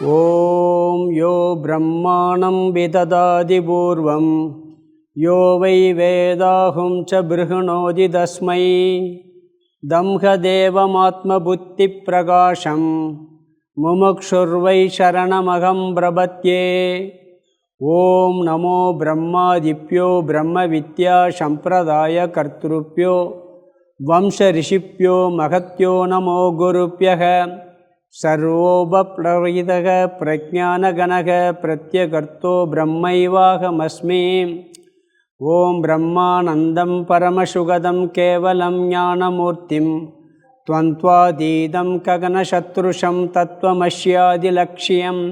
ஓம் யோ பிரம்மாணம் விததாதி பூர்வம் யோ வை வேதாஹும் ச பிருஹணோதி தஸ்மை தம்ஹதேவமாத்ம புத்தி பிரகாசம் முமுக்ஷுர்வை சரணமகம் பிரபத்யே. ஓம் நமோ பிரம்மாதிப்யோ பிரம்ம வித்யா சம்பிரதாய கர்த்ருப்யோ வம்ச ரிஷிப்யோ மகத்யோ நமோ குருப்யக. சர்வோபப்ளவிதக பிரஜானகணக பிரத்யகர்த்தோ பிரம்மைவாகமஸ்மி. ஓம் பிரம்மானந்தம் பரமசுகதம் கேவலம் ஞானமூர்த்திம் த்வந்த்வாதீதம் ககனசத்ருஷம் தத்வமஸ்யாதிலக்ஷ்யம்.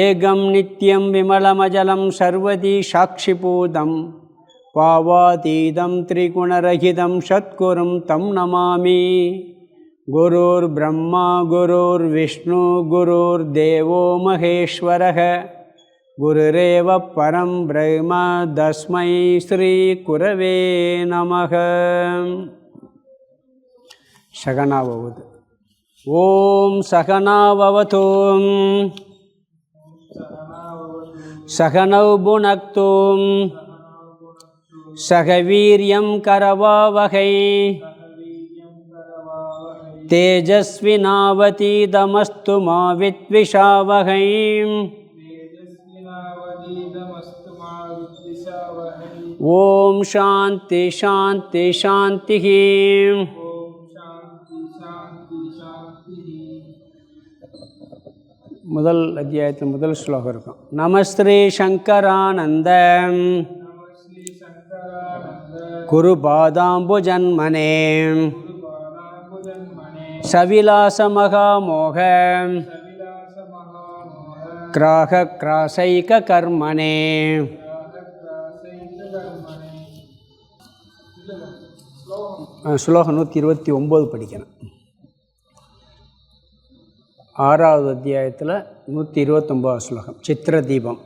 ஏகம் நித்யம் விமலமஜலம் சர்வதி சாட்சிபூதம் பாவாதீதம் திரிகுணரகிதம் சத்குரும் தம் நமாமி. குருர் பிரம்மா குருர் விஷ்ணு குருர் தேவோ மகேஸ்வரः குருரேவ பரம் பிரம்ம தஸ்மை ஸ்ரீ குரவே நமः. சகனாவது. ஓம் சகனாவது சகனௌ புனக்து சகவீர்யம் கரவாவகை தேஜஸ்வினாவதீதமஸ்து மா வித்விஷாவகை. ஓம் சாந்தி சாந்தி சாந்தி. முதல் அத்தியாயத்தில் முதல் ஸ்லோகம் இருக்கும். நமஸ்ரீ சங்கரானந்த குருபாதாம்புஜன்மனே சவிலாசமகாமோக கிராக கிராசைக கர்மனே. ஸ்லோகம் 129 படிக்கணும். 6வது அத்தியாயத்தில் 129 ஸ்லோகம் சித்திர தீபம்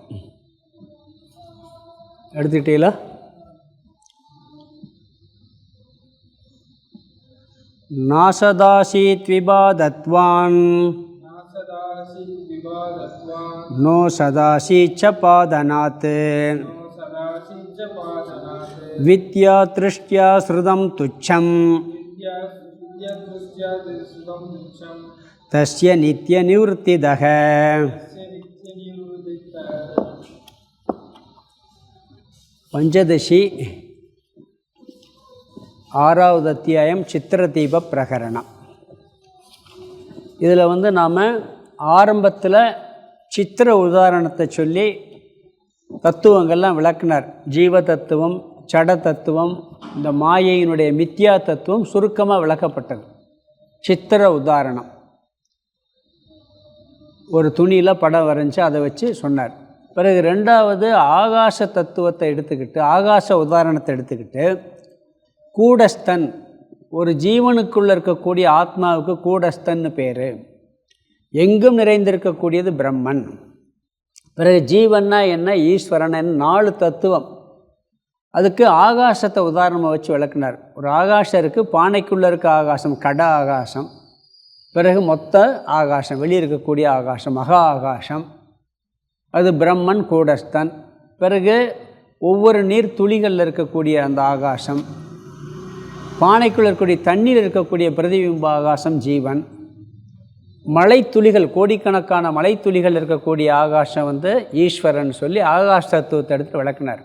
எடுத்துக்கிட்டீங்களா? நாசதாசீத் விபாதத்வான் நோ சதாசீச்ச பாதனாத் வித்யா திருஷ்ட்யா ஸ்ருதம் துச்சம் தஸ்ய நித்ய நிவృத்திதஹ. பஞ்சதசி 6வது அத்தியாயம் சித்திர தீப பிரகரணம். இதில் நாம் ஆரம்பத்தில் சித்திர உதாரணத்தை சொல்லி தத்துவங்கள்லாம் விளக்குனார். ஜீவ தத்துவம், சட தத்துவம், இந்த மாயையினுடைய மித்யா தத்துவம் சுருக்கமாக விளக்கப்பட்டது. சித்திர உதாரணம் ஒரு துணியில் படம் வரைஞ்சி அதை வச்சு சொன்னார். பிறகு 2வது ஆகாச தத்துவத்தை எடுத்துக்கிட்டு, ஆகாச உதாரணத்தை எடுத்துக்கிட்டு, கூடஸ்தன் ஒரு ஜீவனுக்குள்ளே இருக்கக்கூடிய ஆத்மாவுக்கு கூடஸ்தன்னு பேர். எங்கும் நிறைந்திருக்கக்கூடியது பிரம்மன். பிறகு ஜீவன்னா என்ன, ஈஸ்வரன், 4 தத்துவம். அதுக்கு ஆகாசத்தை உதாரணமாக வச்சு விளக்குனார். ஒரு ஆகாசம் இருக்குது, பானைக்குள்ளே இருக்க ஆகாசம் கட ஆகாசம். பிறகு மொத்த ஆகாசம், வெளியே இருக்கக்கூடிய ஆகாசம் மகா ஆகாசம், அது பிரம்மன் கூடஸ்தன். பிறகு ஒவ்வொரு நீர் துளிகளில் இருக்கக்கூடிய அந்த ஆகாசம், பானைக்குள் இருக்கக்கூடிய தண்ணீர் இருக்கக்கூடிய பிரதிபிம்ப ஆகாசம் ஜீவன், மலைத்துளிகள் கோடிக்கணக்கான மலைத்துளிகள் இருக்கக்கூடிய ஆகாசம் ஈஸ்வரன் சொல்லி ஆகாச தத்துவத்தை எடுத்து விளக்குனார்.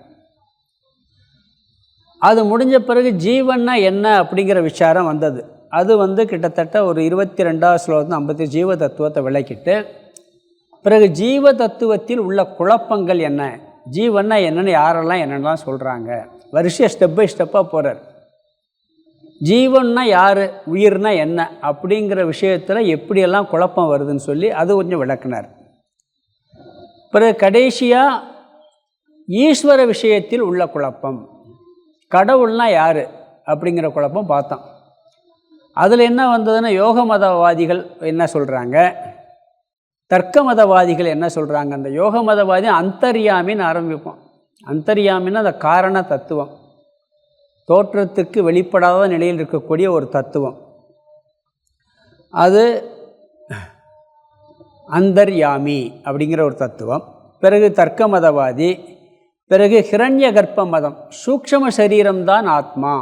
அது முடிஞ்ச பிறகு ஜீவன்னா என்ன அப்படிங்கிற விசாரம் வந்தது. அது கிட்டத்தட்ட ஒரு 22வது ஸ்லோகத்தில் 50 ஜீவ தத்துவத்தை விளக்கிட்டு, பிறகு ஜீவ தத்துவத்தில் உள்ள குழப்பங்கள் என்ன, ஜீவன்னா என்னென்னு யாரெல்லாம் என்னென்னலாம் சொல்கிறாங்க, வரிசையாக ஸ்டெப் பை ஸ்டெப்பாக போகிறார். ஜீவன்னா யார், உயிர்னா என்ன அப்படிங்கிற விஷயத்தில் எப்படியெல்லாம் குழப்பம் வருதுன்னு சொல்லி அது கொஞ்சம் விளக்குனார். பிறகு கடைசியாக ஈஸ்வர விஷயத்தில் உள்ள குழப்பம், கடவுள்னா யார் அப்படிங்கிற குழப்பம் பார்த்தோம். அதில் என்ன வந்ததுன்னா, யோக மதவாதிகள் என்ன சொல்கிறாங்க, தர்க்க மதவாதிகள் என்ன சொல்கிறாங்க. அந்த யோக மதவாதி அந்தர்யாமின்னு ஆரம்பிப்போம். அந்தர்யாமின்னு அந்த காரண தத்துவம், தோற்றத்துக்கு வெளிப்படாத நிலையில் இருக்கக்கூடிய ஒரு தத்துவம். அது அந்தர்யாமி அப்படிங்கிற ஒரு தத்துவம், பிறகு தர்க்க மதவாதி, பிறகு ஹிரண்ய கர்ப்ப மதம், சூக்ஷ்ம சரீரம்தான் ஆத்மா,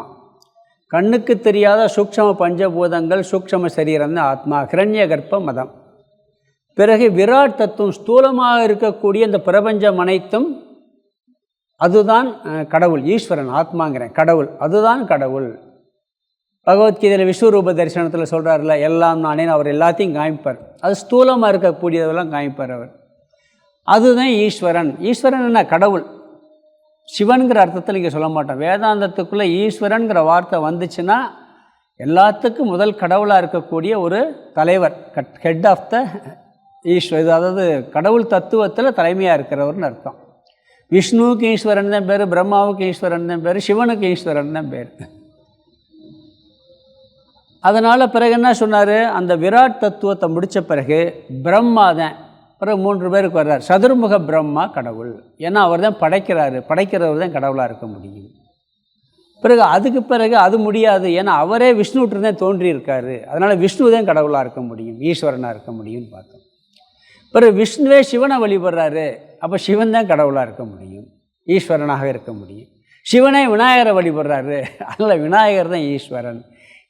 கண்ணுக்கு தெரியாத சூக்ஷ்ம பஞ்சபூதங்கள் சூக்ஷ்ம சரீரம்தான் ஆத்மா, ஹிரண்ய கர்ப்ப மதம். பிறகு விராட் தத்துவம், ஸ்தூலமாக இருக்கக்கூடிய இந்த பிரபஞ்சம் அனைத்தும் அதுதான் கடவுள், ஈஸ்வரன், ஆத்மாங்கிறேன், கடவுள், அதுதான் கடவுள். பகவத்கீதையில் விஸ்வரூப தரிசனத்தில் சொல்கிறார்ல, எல்லாம் நானேன்னு அவர் எல்லாத்தையும் காமிப்பார். அது ஸ்தூலமாக இருக்கக்கூடியதெல்லாம் காமிப்பார் அவர். அதுதான் ஈஸ்வரன். ஈஸ்வரன் என்ன? கடவுள். சிவன்கிற அர்த்தத்தில் இங்கே சொல்ல மாட்டோம். வேதாந்தத்துக்குள்ளே ஈஸ்வரன்கிற வார்த்தை வந்துச்சுன்னா எல்லாத்துக்கும் முதல் கடவுளாக இருக்கக்கூடிய ஒரு தலைவர், ஹெட் ஆஃப் த ஈஸ்வர், அதாவது கடவுள் தத்துவத்தில் தலைமையாக இருக்கிறவர்னு அர்த்தம். விஷ்ணுவுக்கு ஈஸ்வரன் தான் பேர், பிரம்மாவுக்கு ஈஸ்வரன் தான் பேர், சிவனுக்கு ஈஸ்வரன் தான் பேர். அதனால் பிறகு என்ன சொன்னார், அந்த விராட் தத்துவத்தை முடித்த பிறகு பிரம்மா தான், பிறகு 3 பேருக்கு வர்றார். சதுர்முக பிரம்மா கடவுள், ஏன்னா அவர் தான் படைக்கிறாரு, படைக்கிறவர் தான் கடவுளாக இருக்க முடியும். பிறகு அதுக்கு பிறகு அது முடியாது, ஏன்னா அவரே விஷ்ணுவிட்டு தான் தோன்றியிருக்காரு, அதனால் விஷ்ணு தான் கடவுளாக இருக்க முடியும், ஈஸ்வரனாக இருக்க முடியும்னு பார்த்தோம். பிறகு விஷ்ணுவே சிவனை வழிபடுறாரு, அப்போ சிவன் தான் கடவுளாக இருக்க முடியும், ஈஸ்வரனாக இருக்க முடியும். சிவனே விநாயகரை வழிபடுறாரு, அதனால் விநாயகர் தான் ஈஸ்வரன்.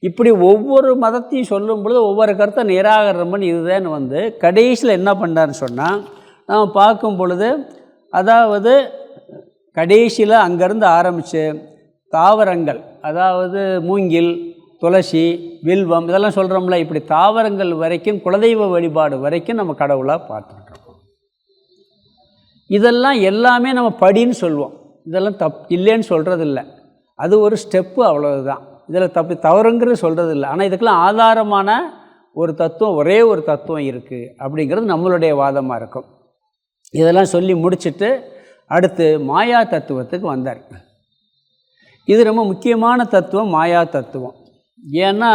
இப்படி ஒவ்வொரு மதத்தையும் சொல்லும் பொழுது ஒவ்வொரு கருத்தை நிராகரணம் பண்ணி இதுதான் கடைசியில் என்ன பண்ணார்னு சொன்னால், நாம் பார்க்கும் பொழுது, அதாவது கடைசியில் அங்கேருந்து ஆரம்பித்து தாவரங்கள், அதாவது மூங்கில், துளசி, வில்வம், இதெல்லாம் சொல்கிறோம்ல, இப்படி தாவரங்கள் வரைக்கும் குலதெய்வ வழிபாடு வரைக்கும் நம்ம கடவுளாக பார்த்துட்ருக்கோம். இதெல்லாம் எல்லாமே நம்ம படின்னு சொல்லுவோம், இதெல்லாம் இல்லைன்னு சொல்கிறதில்ல, அது ஒரு ஸ்டெப்பு, அவ்வளவுதான். இதில் தவறுங்கிறது சொல்கிறது இல்லை. ஆனால் இதுக்கெல்லாம் ஆதாரமான ஒரு தத்துவம், ஒரே ஒரு தத்துவம் இருக்குது அப்படிங்கிறது நம்மளுடைய வாதமாக இருக்கும். இதெல்லாம் சொல்லி முடிச்சுட்டு அடுத்து மாயா தத்துவத்துக்கு வந்தார். இது ரொம்ப முக்கியமான தத்துவம், மாயா தத்துவம். ஏன்னா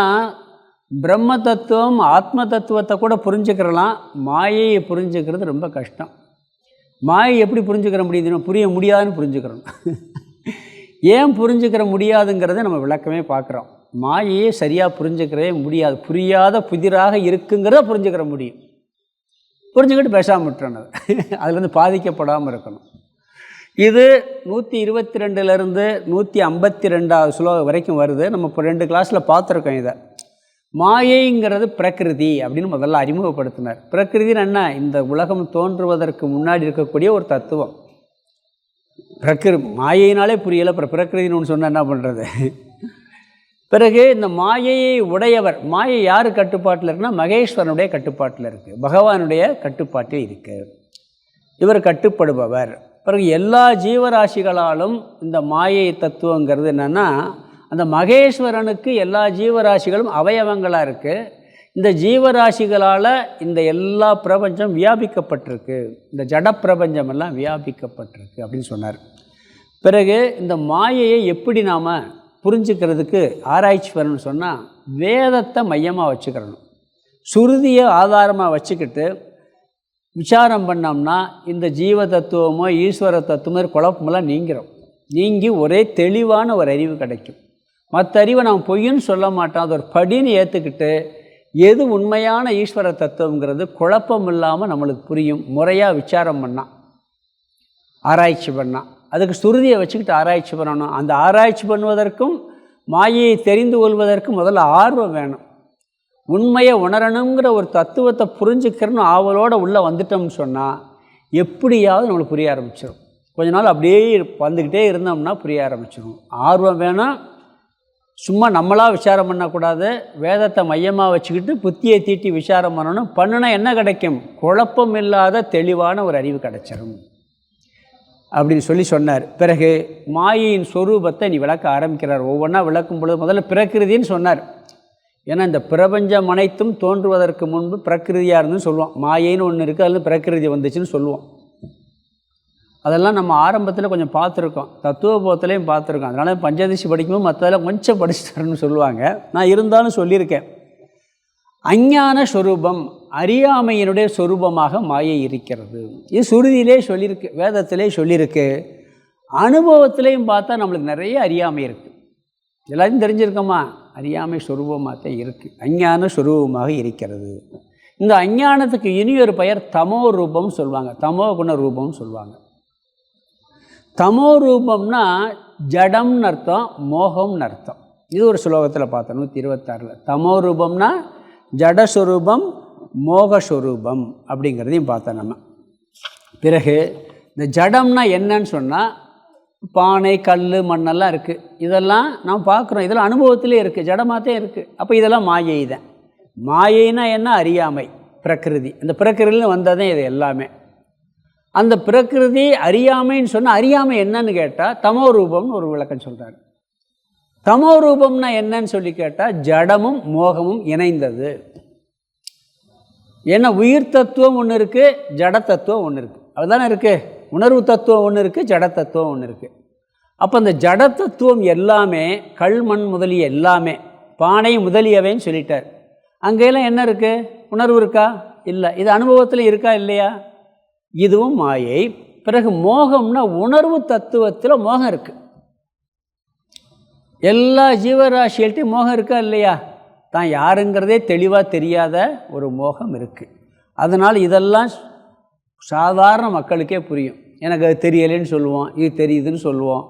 பிரம்ம தத்துவம், ஆத்ம தத்துவத்தை கூட புரிஞ்சுக்கிறலாம், மாயையை புரிஞ்சுக்கிறது ரொம்ப கஷ்டம். மாயை எப்படி புரிஞ்சுக்கிற முடியுதுன்னு, புரிய முடியாதுன்னு புரிஞ்சுக்கிறோம். ஏன் புரிஞ்சுக்கிற முடியாதுங்கிறத நம்ம விளக்கமே பார்க்குறோம். மாயையே சரியாக புரிஞ்சுக்கிறதே முடியாது, புரியாத புதிராக இருக்குங்கிறத புரிஞ்சுக்கிற முடியும். புரிஞ்சுக்கிட்டு பேசாமல் விட்டுறணும், அதுலேருந்து பாதிக்கப்படாமல் இருக்கணும். இது 122லேருந்து 152வது ஸ்லோகம் வரைக்கும் வருது. நம்ம இப்போ 2 கிளாஸில் பார்த்துருக்கோம். இதை மாயைங்கிறது பிரகிருதி அப்படின்னு முதல்ல அறிமுகப்படுத்தினார். பிரகிருதின்னு என்ன? இந்த உலகம் தோன்றுவதற்கு முன்னாடி இருக்கக்கூடிய ஒரு தத்துவம். மாயையினாலே புரியலை, அப்புறம் பிரகிருதின்னு ஒன்று சொன்னால் என்ன பண்ணுறது? பிறகு இந்த மாயையை உடையவர், மாயை யார் கட்டுப்பாட்டில் இருக்குன்னா மகேஸ்வரனுடைய கட்டுப்பாட்டில் இருக்குது, பகவானுடைய கட்டுப்பாட்டில் இருக்குது, இவர் கட்டுப்படுபவர். பிறகு எல்லா ஜீவராசிகளாலும் இந்த மாயை தத்துவங்கிறது என்னென்னா, அந்த மகேஸ்வரனுக்கு எல்லா ஜீவராசிகளும் அவயவங்களாக இருக்குது. இந்த ஜீவராசிகளால் இந்த எல்லா பிரபஞ்சம் வியாபிக்கப்பட்டிருக்கு, இந்த ஜட பிரபஞ்சமெல்லாம் வியாபிக்கப்பட்டிருக்கு அப்படின்னு சொன்னார். பிறகு இந்த மாயையை எப்படி நாம் புரிஞ்சுக்கிறதுக்கு ஆராய்ச்சி வரணும்னு சொன்னால், வேதத்தை மையமாக வச்சுக்கிறணும், சுருதியை ஆதாரமாக வச்சுக்கிட்டு விசாரம் பண்ணோம்னா இந்த ஜீவ தத்துவமோ ஈஸ்வர தத்துவமோ குழப்பமெல்லாம் நீங்கி ஒரே தெளிவான ஒரு அறிவு கிடைக்கும். மற்ற அறிவை நாம் பொய்ன்னு சொல்ல மாட்டோம், அது ஒரு படின்னு ஏற்றுக்கிட்டு எது உண்மையான ஈஸ்வர தத்துவங்கிறது குழப்பம் இல்லாமல் நம்மளுக்கு புரியும். முறையாக விசாரம் பண்ணால், ஆராய்ச்சி பண்ணால், அதுக்கு சுருதியை வச்சுக்கிட்டு ஆராய்ச்சி பண்ணணும். அந்த ஆராய்ச்சி பண்ணுவதற்கும் மாயையை தெரிந்து கொள்வதற்கும் முதல்ல ஆர்வம் வேணும். உண்மையை உணரணுங்கிற ஒரு தத்துவத்தை புரிஞ்சுக்கிறன்னு ஆவலோடு உள்ளே வந்துட்டோம்னு சொன்னால் எப்படியாவது நம்மளுக்கு புரிய ஆரம்பிச்சிடும். கொஞ்ச நாள் அப்படியே வந்துக்கிட்டே இருந்தோம்னா புரிய ஆரம்பிச்சிடும். ஆர்வம் வேணும், சும்மா நம்மளாக விசாரம் பண்ணக்கூடாது, வேதத்தை மையமாக வச்சுக்கிட்டு புத்தியை தீட்டி விசாரம் பண்ணணும். பண்ணுனா என்ன கிடைக்கும்? குழப்பம் இல்லாத தெளிவான ஒரு அறிவு கிடைச்சிடும் அப்படின்னு சொன்னார். பிறகு மாயையின் சொரூபத்தை நீ விளக்க ஆரம்பிக்கிறார். ஒவ்வொன்றா விளக்கும் பொழுது முதல்ல பிரகிருதின்னு சொன்னார். ஏன்னா இந்த பிரபஞ்சம் அனைத்தும் தோன்றுவதற்கு முன்பு பிரகிருதியாக இருந்துன்னு சொல்லுவோம். மாயைன்னு ஒன்று இருக்குது, அதில் பிரகிருதி வந்துச்சுன்னு சொல்லுவோம். அதெல்லாம் நம்ம ஆரம்பத்தில் கொஞ்சம் பார்த்துருக்கோம், தத்துவபோதத்துலேயும் பார்த்துருக்கோம். அதனால் பஞ்சதசி படிக்கும்போது மற்றதெல்லாம் கொஞ்சம் படிச்சுத்தரணும்னு சொல்லுவாங்க. நான் இருந்தாலும் சொல்லியிருக்கேன். அஞ்ஞான ஸ்வரூபம், அறியாமையினுடைய சொரூபமாக மாயை இருக்கிறது. இது சுருதியிலே சொல்லியிருக்கு, வேதத்திலே சொல்லியிருக்கு. அனுபவத்திலையும் பார்த்தா நம்மளுக்கு நிறைய அறியாமை இருக்குது. எல்லாத்தையும் தெரிஞ்சிருக்கோமா? அறியாமை சொரூபமாக தான் இருக்குது, அஞ்ஞான சொரூபமாக இருக்கிறது. இந்த அஞ்ஞானத்துக்கு இனி ஒரு பெயர் தமோ ரூபம் சொல்லுவாங்க, தமோ குண ரூபம்னு சொல்லுவாங்க. தமோ ரூபம்னா ஜடம்னு அர்த்தம், மோகம்னு அர்த்தம். இது ஒரு ஸ்லோகத்தில் பார்த்தோம் 126. தமோ ரூபம்னா ஜடஸ்வரூபம், மோகஸ்வரூபம் அப்படிங்கிறதையும் பார்த்தோம் நம்ம. பிறகு இந்த ஜடம்னா என்னன்னு சொன்னால் பானை, கல், மண்ணெல்லாம் இருக்குது. இதெல்லாம் நாம் பார்க்குறோம், இதெல்லாம் அனுபவத்திலே இருக்குது, ஜடமாகத்தே இருக்குது. அப்போ இதெல்லாம் மாயை தான். மாயைனா என்ன? அறியாமை, பிரகிருதி. அந்த பிரகிருதியில் வந்ததே இது எல்லாமே. அந்த பிரகிருதி அறியாமைன்னு சொன்னால் அறியாமை என்னன்னு கேட்டால் தமோ ரூபம்னு ஒரு விளக்கம் சொல்கிறார். தமோ ரூபம்னா என்னன்னு சொல்லி கேட்டால் ஜடமும் மோகமும் இணைந்தது. ஏன்னா உயிர் தத்துவம் ஒன்று இருக்குது, ஜட தத்துவம் ஒன்று இருக்குது. அதுதானே இருக்குது. உணர்வு தத்துவம் ஒன்று இருக்குது, ஜட தத்துவம் ஒன்று இருக்குது. அப்போ அந்த ஜட தத்துவம் எல்லாமே கல், மண் முதலிய எல்லாமே, பானை முதலியவைன்னு சொல்லிட்டார். அங்கெல்லாம் என்ன இருக்குது? உணர்வு இருக்கா? இல்லை. இது அனுபவத்தில் இருக்கா இல்லையா? இதுவும் மாயை. பிறகு மோகம்னா உணர்வு தத்துவத்தில் மோகம் இருக்குது. எல்லா ஜீவராசிகள்கிட்டையும் மோகம் இருக்கா இல்லையா? தான் யாருங்கிறதே தெளிவாக தெரியாத ஒரு மோகம் இருக்குது. அதனால் இதெல்லாம் சாதாரண மக்களுக்கே புரியும். எனக்கு அது தெரியலைன்னு சொல்லுவோம், இது தெரியுதுன்னு சொல்லுவோம்.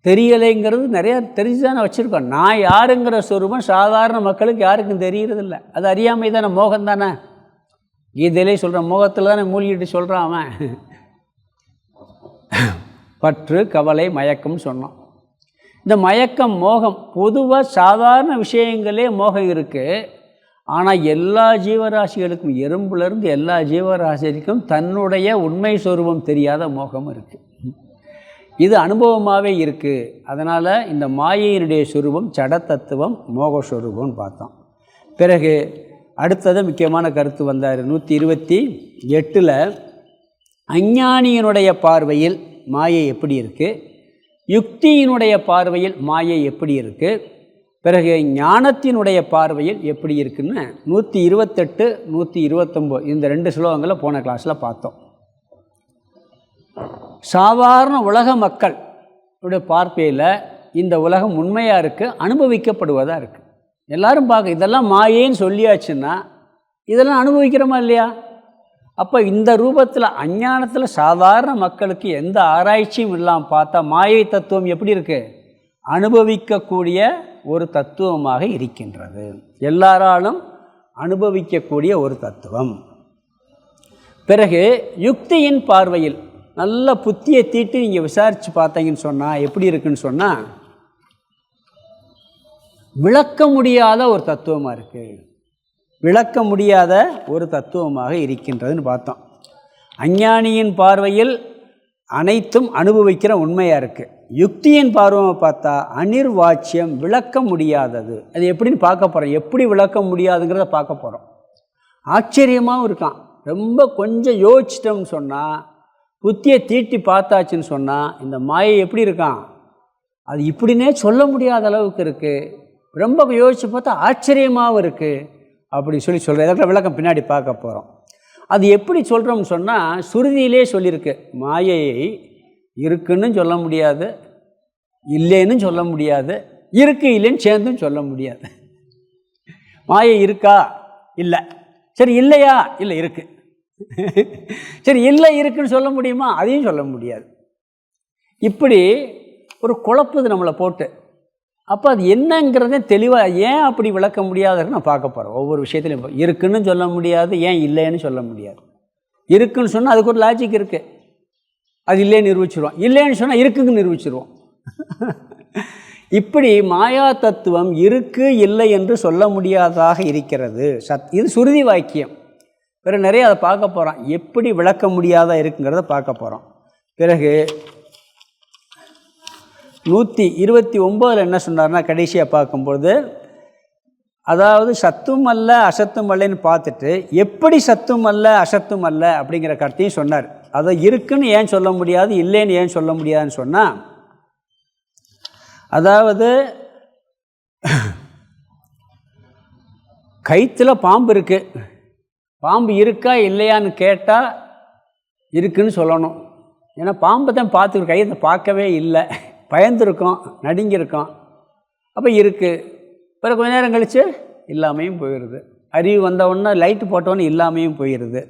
தெரியலைங்கிறது நிறையா தெரிஞ்சு தானே வச்சுருக்கோம். நான் யாருங்கிற சொரூபம் சாதாரண மக்களுக்கு யாருக்கும் தெரியறதில்ல. அது அறியாமை தானே, மோகம் தானே. கீதையிலே சொல்கிறான், மோகத்தில் தானே மூழ்கிட்டு சொல்கிறான் அவன். பற்று, கவலை, மயக்கம்னு சொன்னான். இந்த மயக்கம், மோகம் பொதுவாக சாதாரண விஷயங்களே மோகம் இருக்குது. ஆனால் எல்லா ஜீவராசிகளுக்கும், எறும்புலேருந்து எல்லா ஜீவராசிகளுக்கும் தன்னுடைய உண்மை சொரூபம் தெரியாத மோகம் இருக்குது. இது அனுபவமாகவே இருக்குது. அதனால் இந்த மாயையினுடைய சொரூபம் ஜடத்தத்துவம், மோகஸ்வரூபம்னு பார்த்தோம். பிறகு அடுத்தது முக்கியமான கருத்து வந்தார் 128. அஞ்ஞானியினுடைய பார்வையில் மாயை எப்படி இருக்குது, யுக்தியினுடைய பார்வையில் மாயை எப்படி இருக்குது, பிறகு ஞானத்தினுடைய பார்வையில் எப்படி இருக்குன்னு 128, 129 இந்த 2 ஸ்லோகங்களை போன கிளாஸில் பார்த்தோம். சாதாரண உலக மக்கள் பார்வையில் இந்த உலகம் உண்மையாக இருக்குது, அனுபவிக்கப்படுவதாக இருக்குது. எல்லோரும் பார்க்க இதெல்லாம் மாயேன்னு சொல்லியாச்சுன்னா இதெல்லாம் அனுபவிக்கிறோமா இல்லையா? அப்போ இந்த ரூபத்தில் அஞ்ஞானத்தில் சாதாரண மக்களுக்கு எந்த ஆராய்ச்சியும் இல்லாமல் பார்த்தா மாயை தத்துவம் எப்படி இருக்குது? அனுபவிக்கக்கூடிய ஒரு தத்துவமாக இருக்கின்றது. எல்லாராலும் அனுபவிக்கக்கூடிய ஒரு தத்துவம். பிறகு யுக்தியின் பார்வையில் நல்ல புத்தியை தீட்டி நீங்கள் விசாரித்து பார்த்தீங்கன்னு சொன்னால் எப்படி இருக்குன்னு சொன்னால் விளக்க முடியாத ஒரு தத்துவமாக இருக்குது, விளக்க முடியாத ஒரு தத்துவமாக இருக்கின்றதுன்னு பார்த்தோம். அஞ்ஞானியின் பார்வையில் அனைத்தும் அனுபவிக்கிற உண்மையாக இருக்குது. யுக்தியின் பார்வை பார்த்தா அனிர்வாச்சியம், விளக்க முடியாதது. அது எப்படின்னு பார்க்க போகிறோம். எப்படி விளக்க முடியாதுங்கிறத பார்க்க போகிறோம். ஆச்சரியமாகவும் இருக்கான். ரொம்ப கொஞ்சம் யோசிச்சிட்டோம்னு சொன்னால், புத்தியை தீட்டி பார்த்தாச்சுன்னு சொன்னால் இந்த மாயை எப்படி இருக்கான், அது இப்படின்னே சொல்ல முடியாத அளவுக்கு இருக்குது. ரொம்ப யோசித்து பார்த்தா ஆச்சரியமாகவும் இருக்குது அப்படி சொல்கிறேன். இதற்கு விளக்கம் பின்னாடி பார்க்க போகிறோம். அது எப்படி சொல்கிறோம்னு சொன்னால் சுருதியிலே சொல்லியிருக்கு. மாயையை இருக்குன்னு சொல்ல முடியாது, இல்லைன்னு சொல்ல முடியாது, இருக்கு இல்லைன்னு சேர்ந்தும் சொல்ல முடியாது. மாயை இருக்கா? இல்லை. சரி இல்லையா? இல்லை இருக்குது. சரி இல்லை இருக்குன்னு சொல்ல முடியுமா? அதையும் சொல்ல முடியாது. இப்படி ஒரு குழப்பது நம்மளை போட்டு. அப்போ அது என்னங்கிறதே தெளிவாக ஏன் அப்படி விளக்க முடியாதுன்னு நான் பார்க்க போகிறோம். ஒவ்வொரு விஷயத்துலையும் இருக்குன்னு சொல்ல முடியாது, ஏன் இல்லைன்னு சொல்ல முடியாது. இருக்குன்னு சொன்னால் அதுக்கு ஒரு லாஜிக் இருக்குது. அது இல்லைன்னு நிரூபிச்சிருவோம், இல்லைன்னு சொன்னால் இருக்குன்னு நிரூபிச்சிருவோம். இப்படி மாயா தத்துவம் இருக்கு இல்லை என்று சொல்ல முடியாததாக இருக்கிறது. இது சுருதி வாக்கியம். பிறகு நிறைய அதை பார்க்க போகிறோம். எப்படி விளக்க முடியாதா இருக்குங்கிறத பார்க்க போகிறோம். பிறகு 129 என்ன சொன்னார்னா கடைசியாக பார்க்கும்பொழுது, அதாவது சத்தும் அல்ல அசத்தும் அல்லன்னு பார்த்துட்டு எப்படி சத்தும் அல்ல அசத்தும் அல்ல அப்படிங்கிற கருத்தையும் சொன்னார். அதை இருக்குன்னு ஏன் சொல்ல முடியாது, இல்லைன்னு ஏன் சொல்ல முடியாதுன்னு சொன்னால், அதாவது கயிற்றில் பாம்பு இருக்குது, பாம்பு இருக்கா இல்லையான்னு கேட்டால் இருக்குன்னு சொல்லணும். ஏன்னா பாம்பை தான் பார்த்துக்கிற, கையத்தை பார்க்கவே இல்லை, பயந்துருக்கோம், நடுங்கியிருக்கோம். அப்போ இருக்குது. பிறகு கொஞ்ச நேரம் கழித்து இல்லாமையும் போயிடுது. அறிவு வந்தவுடனே லைட்டு போட்டவுடனே இல்லாமையும் போயிடுது.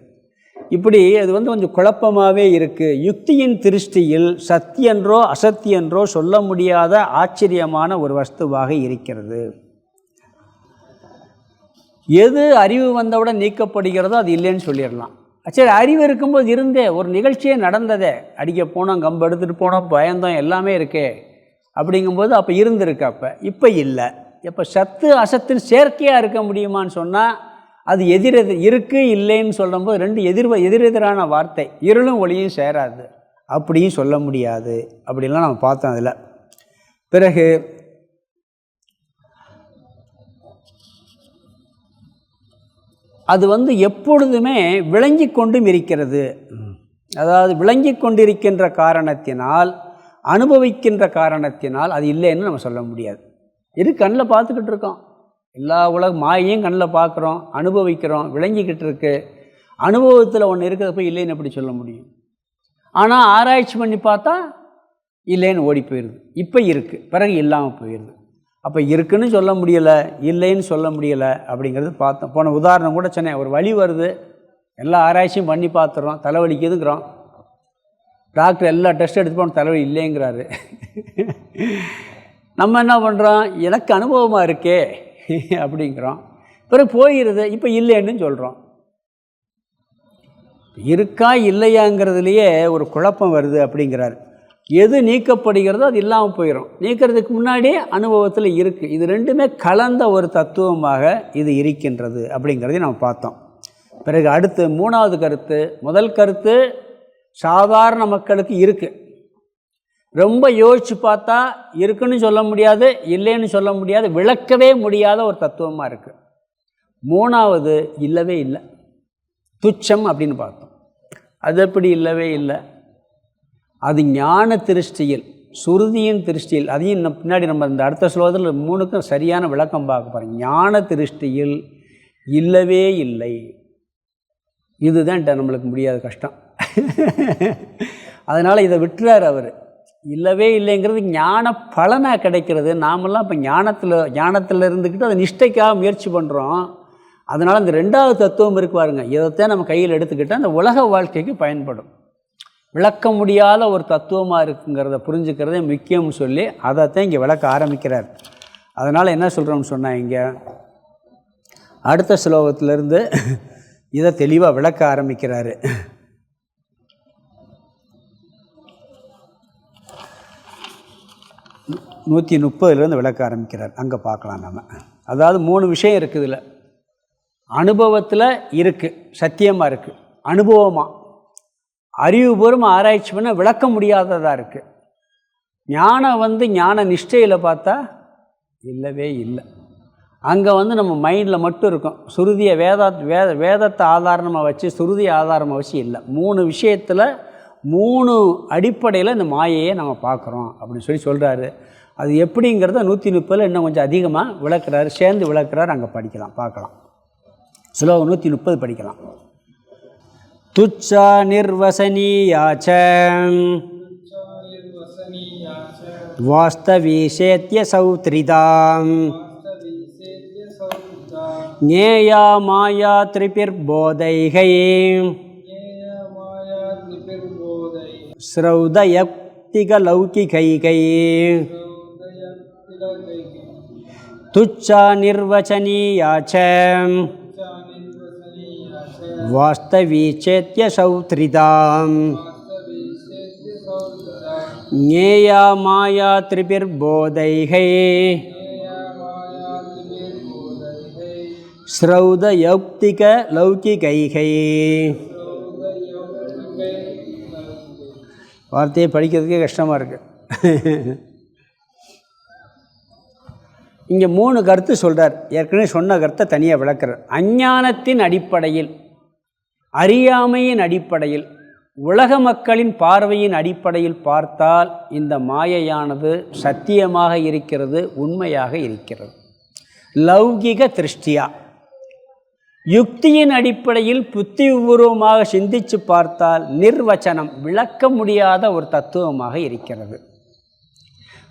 இப்படி அது கொஞ்சம் குழப்பமாகவே இருக்குது. யுக்தியின் திருஷ்டியில் சத்தியென்றோ அசத்தியென்றோ சொல்ல முடியாத ஆச்சரியமான ஒரு வஸ்துவாக இருக்கிறது. எது அறிவு வந்தவுடன் நீக்கப்படுகிறதோ அது இல்லைன்னு சொல்லிடலாம். சரி, அறிவு இருக்கும்போது இருந்தே ஒரு நிகழ்ச்சியே நடந்ததே, அடிக்க போனோம், கம்பு எடுத்துகிட்டு போனோம், பயந்தோம், எல்லாமே இருக்கே அப்படிங்கும்போது அப்போ இருந்திருக்கு. இப்போ இல்லை. இப்போ சத்து அசத்துன்னு செயற்கையாக இருக்க முடியுமான்னு சொன்னால் அது இருக்குது இல்லைன்னு சொல்லும்போது ரெண்டு எதிரெதிரான வார்த்தை. இருளும் ஒளியும் சேராது, அப்படியும் சொல்ல முடியாது. அப்படிலாம் நம்ம பார்த்தோம். அதில் பிறகு அது எப்பொழுதுமே விளங்கி கொண்டும் இருக்கிறது. அதாவது விளங்கி கொண்டிருக்கின்ற காரணத்தினால், அனுபவிக்கின்ற காரணத்தினால் அது இல்லைன்னு நம்ம சொல்ல முடியாது. இது கண்ணில் பார்த்துக்கிட்டு இருக்கோம், எல்லா மாயையும் கண்ணில் பார்க்குறோம், அனுபவிக்கிறோம், விளங்கிக்கிட்டு இருக்கு. அனுபவத்தில் ஒன்று இருக்கிறப்ப இல்லைன்னு எப்படி சொல்ல முடியும்? ஆனால் ஆராய்ச்சி பண்ணி பார்த்தா இல்லைன்னு ஓடி போயிடுது. இப்போ இருக்குது, பிறகு இல்லாமல் போயிடுது. அப்போ இருக்குன்னு சொல்ல முடியலை, இல்லைன்னு சொல்ல முடியலை அப்படிங்கிறது பார்த்தோம். போன உதாரணம் கூட சொன்னேன். ஒரு வலி வருது, எல்லா ஆராய்ச்சியும் பண்ணி பார்த்துறோம், தலைவலிக்குதுங்கிறோம். டாக்டர் எல்லா டெஸ்ட் எடுத்து போன தலைவலி இல்லைங்கிறாரு. நம்ம என்ன பண்ணுறோம்? எனக்கு அனுபவமாக இருக்கே அப்படிங்கிறோம். பிறகு போயிடுது, இப்போ இல்லைன்னு சொல்கிறோம். இருக்கா இல்லையாங்கிறதுலையே ஒரு குழப்பம் வருது அப்படிங்கிறார். எது நீக்கப்படுகிறதோ அது இல்லாமல் போயிடும். நீக்கிறதுக்கு முன்னாடியே அனுபவத்தில் இருக்குது. இது ரெண்டுமே கலந்த ஒரு தத்துவமாக இது இருக்கின்றது அப்படிங்கிறதையும் நம்ம பார்த்தோம். பிறகு அடுத்து மூணாவது கருத்து. முதல் கருத்து சாதாரண மக்களுக்கு இருக்குது, ரொம்ப யோசித்து பார்த்தா இருக்குன்னு சொல்ல முடியாது, இல்லைன்னு சொல்ல முடியாது, விளக்கவே முடியாத ஒரு தத்துவமாக இருக்குது. மூணாவது இல்லவே இல்லை, துச்சம் அப்படின்னு பார்த்தோம். அது எப்படி இல்லவே இல்லை? அது ஞான திருஷ்டியில், சுருதியின் திருஷ்டியில், அதையும் பின்னாடி நம்ம இந்த அடுத்த ஸ்லோகத்தில் மூணுக்கும் சரியான விளக்கம் பார்க்க போகிறோம். ஞான திருஷ்டியில் இல்லவே இல்லை. இதுதான் நம்மளுக்கு முடியாத கஷ்டம். அதனால் இதை விட்டுறார் அவர். இல்லவே இல்லைங்கிறது ஞான பலனாக கிடைக்கிறது. நாமெல்லாம் இப்போ ஞானத்தில் இருந்துக்கிட்டு அதை நிஷ்டைக்காக முயற்சி பண்ணுறோம். அதனால் இந்த ரெண்டாவது தத்துவம் இருக்கு பாருங்க, இதைத்தான் நம்ம கையில் எடுத்துக்கிட்டால் அந்த உலக வாழ்க்கைக்கு பயன்படும். விளக்க முடியாத ஒரு தத்துவமாக இருக்குங்கிறத புரிஞ்சுக்கிறதே முக்கியம்னு சொல்லி அதைத்தான் இங்கே விளக்க ஆரம்பிக்கிறார். அதனால் என்ன சொல்கிறோம்னு சொன்னால், இங்கே அடுத்த ஸ்லோகத்திலேருந்து இதை தெளிவாக விளக்க ஆரம்பிக்கிறாரு. 130 விளக்க ஆரம்பிக்கிறார். அங்கே பார்க்கலாம் நம்ம. அதாவது 3 விஷயம் இருக்குது இதில். அனுபவத்தில் இருக்குது, சத்தியமாக இருக்குது. அனுபவமாக அறிவுபூர்வமாக ஆராய்ச்சி பண்ண விளக்க முடியாததாக இருக்குது. ஞானம் ஞான நிஷ்டையில் பார்த்தா இல்லவே இல்லை. அங்கே நம்ம மைண்டில் மட்டும் இருக்கும். சுருதியை வேதத்தை ஆதாரமாக வச்சு, சுருதியை ஆதாரமாக வச்சு இல்லை. 3 விஷயத்தில் 3 அடிப்படையில் இந்த மாயையை நம்ம பார்க்குறோம் அப்படின்னு சொல்கிறாரு. அது எப்படிங்கிறத 130 இன்னும் கொஞ்சம் அதிகமாக விளக்குறாரு, சேர்ந்து விளக்குறாரு. அங்கே படிக்கலாம், பார்க்கலாம். ஸ்லோகம் 130 படிக்கலாம். துச்சா நிர்வசனீயாச்ச வாஸ்தவீஷேத்ய சௌத்ரிதாம் ஞேயா மாயா திரிபிர்போதைகை ஸ்ரௌதயக்திகலௌகிகைகை துச்சா நிர்வசனீயாச்ச வாஸ்தவீச்சேத்ய சௌத்ரிதாம் ஞேயா மாயா திரிபிர்போதைகை ஸ்ரௌதயௌக்திக லௌகிகைகை. வார்த்தையை படிக்கிறதுக்கே கஷ்டமாக இருக்குது. இங்கே 3 கருத்து சொல்கிறார். ஏற்கனவே சொன்ன கருத்தை தனியாக விளக்குறார். அஞ்ஞானத்தின் அடிப்படையில், அறியாமையின் அடிப்படையில், உலக மக்களின் பார்வையின் அடிப்படையில் பார்த்தால் இந்த மாயையானது சத்தியமாக இருக்கிறது, உண்மையாக இருக்கிறது. லௌகிக திருஷ்டியா, யுக்தியின் அடிப்படையில் புத்திபூர்வமாக சிந்தித்து பார்த்தால் நிர்வச்சனம், விளக்க முடியாத ஒரு தத்துவமாக இருக்கிறது.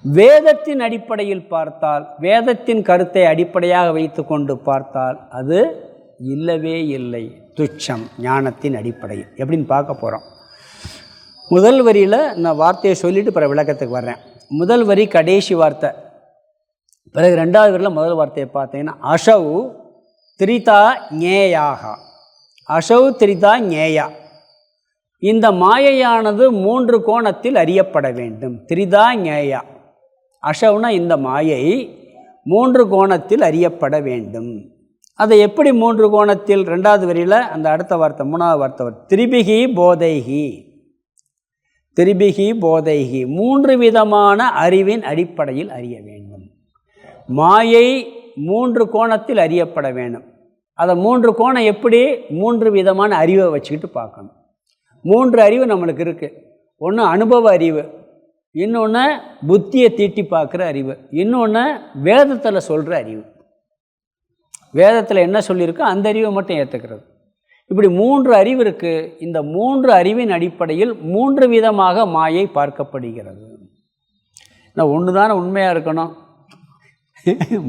வேதத்தின் அடிப்படையில் பார்த்தால், வேதத்தின் கருத்தை அடிப்படையாக வைத்து கொண்டு பார்த்தால் அது இல்லவே இல்லை, துச்சம், ஞானத்தின் அடிப்படையில். எப்படின்னு பார்க்க போகிறோம். முதல் வரியில் நான் வார்த்தையை சொல்லிவிட்டு பிற விளக்கத்துக்கு வர்றேன். முதல் வரி கடைசி வார்த்தை, பிறகு ரெண்டாவது வரியில் முதல் வார்த்தையை பார்த்தீங்கன்னா அசௌ திரிதா ஞேயாக. அசௌ திரிதா ஞேயா. இந்த மாயையானது 3 கோணத்தில் அறியப்பட வேண்டும். திரிதா ஞேயா. அசௌனா இந்த மாயை 3 கோணத்தில் அறியப்பட வேண்டும். அதை எப்படி 3 கோணத்தில்? ரெண்டாவது வரியில் அந்த அடுத்த வார்த்தை, மூணாவது வார்த்தை, திரிபிகி போதைகி. திரிபிகி போதைகி, 3 விதமான அறிவின் அடிப்படையில் அறிய வேண்டும். மாயை 3 கோணத்தில் அறியப்பட வேண்டும். அதை 3 கோணம் எப்படி? 3 விதமான அறிவை வச்சுக்கிட்டு பார்க்கணும். 3 அறிவு நம்மளுக்கு இருக்குது. ஒன்று அனுபவ அறிவு, இன்னொன்று புத்தியை தீட்டி பார்க்குற அறிவு, இன்னொன்று வேதத்தில் சொல்கிற அறிவு. வேதத்தில் என்ன சொல்லியிருக்கோ அந்த அறிவை மட்டும் ஏற்றுக்கிறது. இப்படி 3 அறிவு இருக்குது. இந்த 3 அறிவின் அடிப்படையில் 3 விதமாக மாயை பார்க்கப்படுகிறது. நான் ஒன்று தானே உண்மையாக இருக்கணும்.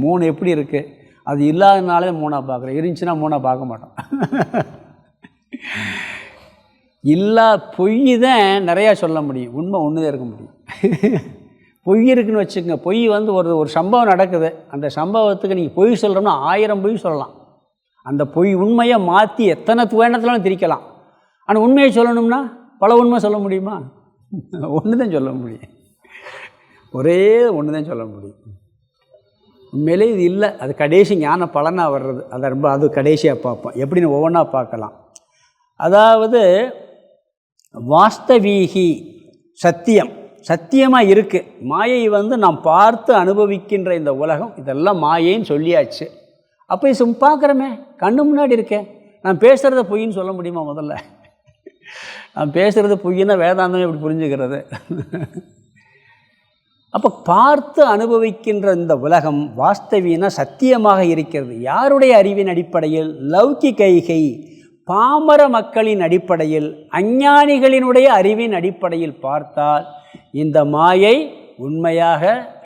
3 எப்படி இருக்குது? அது இல்லாதனாலே 3ஆக பார்க்குறோம். இருந்துச்சுன்னா 3ஆக பார்க்க மாட்டோம். பொய் தான் நிறையா சொல்ல முடியும், உண்மை ஒன்று தான் இருக்க முடியும். பொய் இருக்குன்னு வச்சுக்கோங்க. பொய் வந்து ஒரு சம்பவம் நடக்குது, அந்த சம்பவத்துக்கு நீங்கள் பொய் சொல்கிறோம்னா 1000 பொய் சொல்லலாம். அந்த பொய் உண்மையை மாற்றி எத்தனை வேண்டத்திலும் திரிக்கலாம். ஆனால் உண்மையை சொல்லணும்னா பல உண்மை சொல்ல முடியுமா? ஒன்று தான் சொல்ல முடியும். ஒரே ஒன்று தான் சொல்ல முடியும். உண்மையிலே இது இல்லை, அது கடைசி ஞான பலனாக வர்றது. அதை அது கடைசியாக பார்ப்போம். எப்படின்னு ஒவ்வொன்றா பார்க்கலாம். அதாவது வாஸ்தவீகி, சத்தியம், சத்தியமாக இருக்குது. மாயை வந்து நாம் பார்த்து அனுபவிக்கின்ற இந்த உலகம் இதெல்லாம் மாயைன்னு சொல்லியாச்சு. அப்போ இது பார்க்குறமே, கண்ணு முன்னாடி இருக்கேன். நான் பேசுகிறத பொய்ன்னு சொல்ல முடியுமா? முதல்ல நான் பேசுகிறது பொய்ன்னா வேதாந்தமே எப்படி புரிஞ்சுக்கிறது? அப்போ பார்த்து அனுபவிக்கின்ற இந்த உலகம் வாஸ்தவீன சத்தியமாக இருக்கிறது. யாருடைய அறிவின் அடிப்படையில்? லௌகிகைகை, பாமர மக்களின் அடிப்படையில், அஞ்ஞானிகளினுடைய அறிவின் அடிப்படையில் பார்த்தால் இந்த மாயை உண்மையாக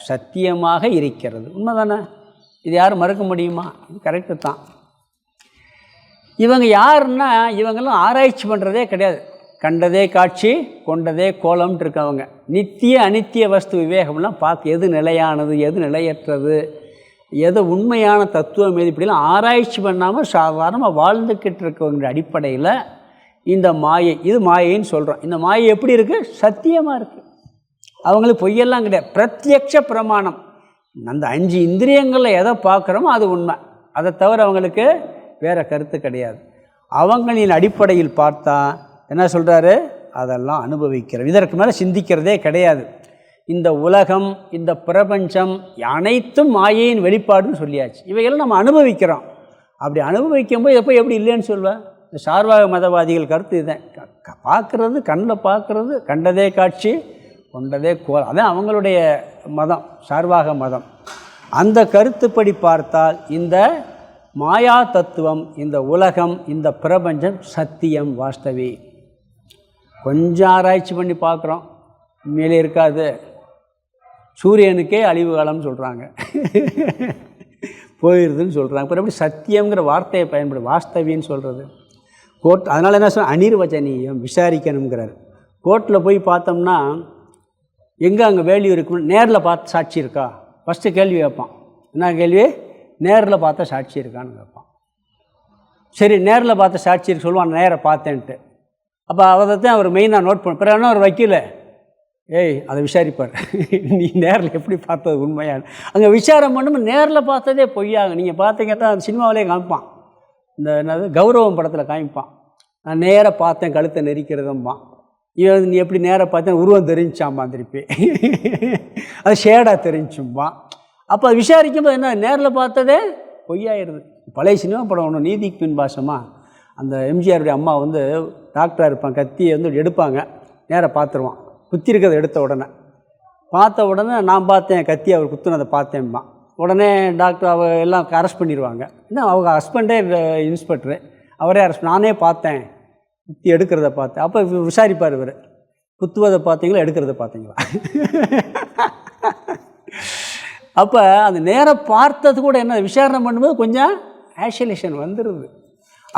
சத்தியமாக இருக்கிறது. உண்மைதானே? இது யாரும் மறுக்க முடியுமா? இது கரெக்டு தான். இவங்க யாருன்னா, இவங்களும் ஆராய்ச்சி பண்ணுறதே கிடையாது. கண்டதே காட்சி, கொண்டதே கோலம்ன்ட்டு இருக்கவங்க. நித்திய அனித்திய வஸ்து விவேகம்லாம் பார்க்க, எது நிலையானது, எது நிலையற்றது, எது உண்மையான தத்துவம், எது, இப்படிலாம் ஆராய்ச்சி பண்ணாமல் சாதாரணமாக வாழ்ந்துக்கிட்டு இருக்கவங்க அடிப்படையில் இந்த மாயை, இது மாயைன்னு சொல்கிறோம். இந்த மாயை எப்படி இருக்குது? சத்தியமாக இருக்குது. அவங்களுக்கு பொய்யெல்லாம் கிடையாது. பிரத்யக்ஷ பிரமாணம். அந்த 5 இந்திரியங்களில் எதை பார்க்குறோமோ அது உண்மை. அதை தவிர அவங்களுக்கு வேறு கருத்து கிடையாது. அவங்களின் அடிப்படையில் பார்த்தா என்ன சொல்கிறாரு? அதெல்லாம் அனுபவிக்கிறோம். இதற்கு மேலே சிந்திக்கிறதே கிடையாது. இந்த உலகம், இந்த பிரபஞ்சம் அனைத்தும் மாயையின் வெளிப்பாடுன்னு சொல்லியாச்சு. இவையெல்லாம் நம்ம அனுபவிக்கிறோம். அப்படி அனுபவிக்கும்போது எப்போ எப்படி இல்லைன்னு சொல்வேன்? இந்த சார்வாக மதவாதிகள் கருத்து இதுதான். பார்க்குறது, கண்ணில் பார்க்குறது, கண்டதே காட்சி, கொண்டதே கோல். அதான் அவங்களுடைய மதம், சார்வாக மதம். அந்த கருத்துப்படி பார்த்தால் இந்த மாயா தத்துவம், இந்த உலகம், இந்த பிரபஞ்சம் சத்தியம், வாஸ்தவி. கொஞ்சம் ஆராய்ச்சி பண்ணி பார்க்குறோம், உண்மையிலே இருக்காது. சூரியனுக்கே அழிவு காலம்னு சொல்கிறாங்க, போயிடுதுன்னு சொல்கிறாங்க. அப்புறம் எப்படி சத்தியங்கிற வார்த்தையை பயன்படுது? வாஸ்தவின்னு சொல்கிறது கோர்ட். அதனால் என்ன சொல்ல, அனிர்வச்சனீயம், விசாரிக்கணுங்கிறார். கோர்ட்டில் போய் பார்த்தோம்னா எங்கே அங்கே வேல்யூ இருக்குன்னு நேரில் பார்த்து சாட்சி இருக்கா? ஃபஸ்ட்டு கேள்வி கேட்பான். என்ன கேள்வி? நேரில் பார்த்த சாட்சி இருக்கான்னு கேட்பான். சரி, நேரில் பார்த்த சாட்சி இருக்கு சொல்லுவான், நேராக பார்த்தேன்ட்டு. அப்போ அதைத்தான் அவர் மெயினாக நோட் பண்ண. பிறகு ஒரு வக்கீல், ஏய் அதை விசாரிப்பார், நீ நேரில் எப்படி பார்த்தது உண்மையான? அங்கே விசாரம் பண்ணும்போது நேரில் பார்த்ததே பொய்யாகும். நீங்கள் பார்த்தீங்க தான் அந்த சினிமாவிலே காமிப்பான். இந்த என்னது கௌரவம் படத்தில் காமிப்பான், நான் நேராக பார்த்தேன் கழுத்தை நெரிக்கிறதும்பான். இவன் நீ எப்படி நேராக பார்த்தேன் உருவம் தெரிஞ்சாம்பான், திருப்பி அது ஷேடாக தெரிஞ்சும்பான். அப்போ விசாரிக்கும்போது என்ன, நேரில் பார்த்ததே பொய்யாயிருது. பழைய சினிமா படம் ஒன்று, நீதிக்கு பின் பாசமாக, அந்த எம்ஜிஆருடைய அம்மா வந்து டாக்டராக இருப்பான், கத்தியை வந்து எடுப்பாங்க, நேராக பார்த்துருவான். குத்தி இருக்கிறத எடுத்த உடனே பார்த்த உடனே நான் பார்த்தேன் கத்தி, அவர் குத்துனதை பார்த்தேன்பான். உடனே டாக்டர் எல்லாம் அரெஸ்ட் பண்ணிடுவாங்க. ஏன்னா அவங்க ஹஸ்பண்டே இன்ஸ்பெக்டரு, அவரே அரெஸ்ட், நானே பார்த்தேன் குத்தி எடுக்கிறத பார்த்தேன். அப்போ விசாரிப்பார் இவர், குத்துவதை பார்த்தீங்களா, எடுக்கிறத பார்த்தீங்களா? அப்போ அந்த நேரம் பார்த்தது கூட என்ன, விசாரணை பண்ணும்போது கொஞ்சம் ஆஷிலேஷன் வந்துடுது.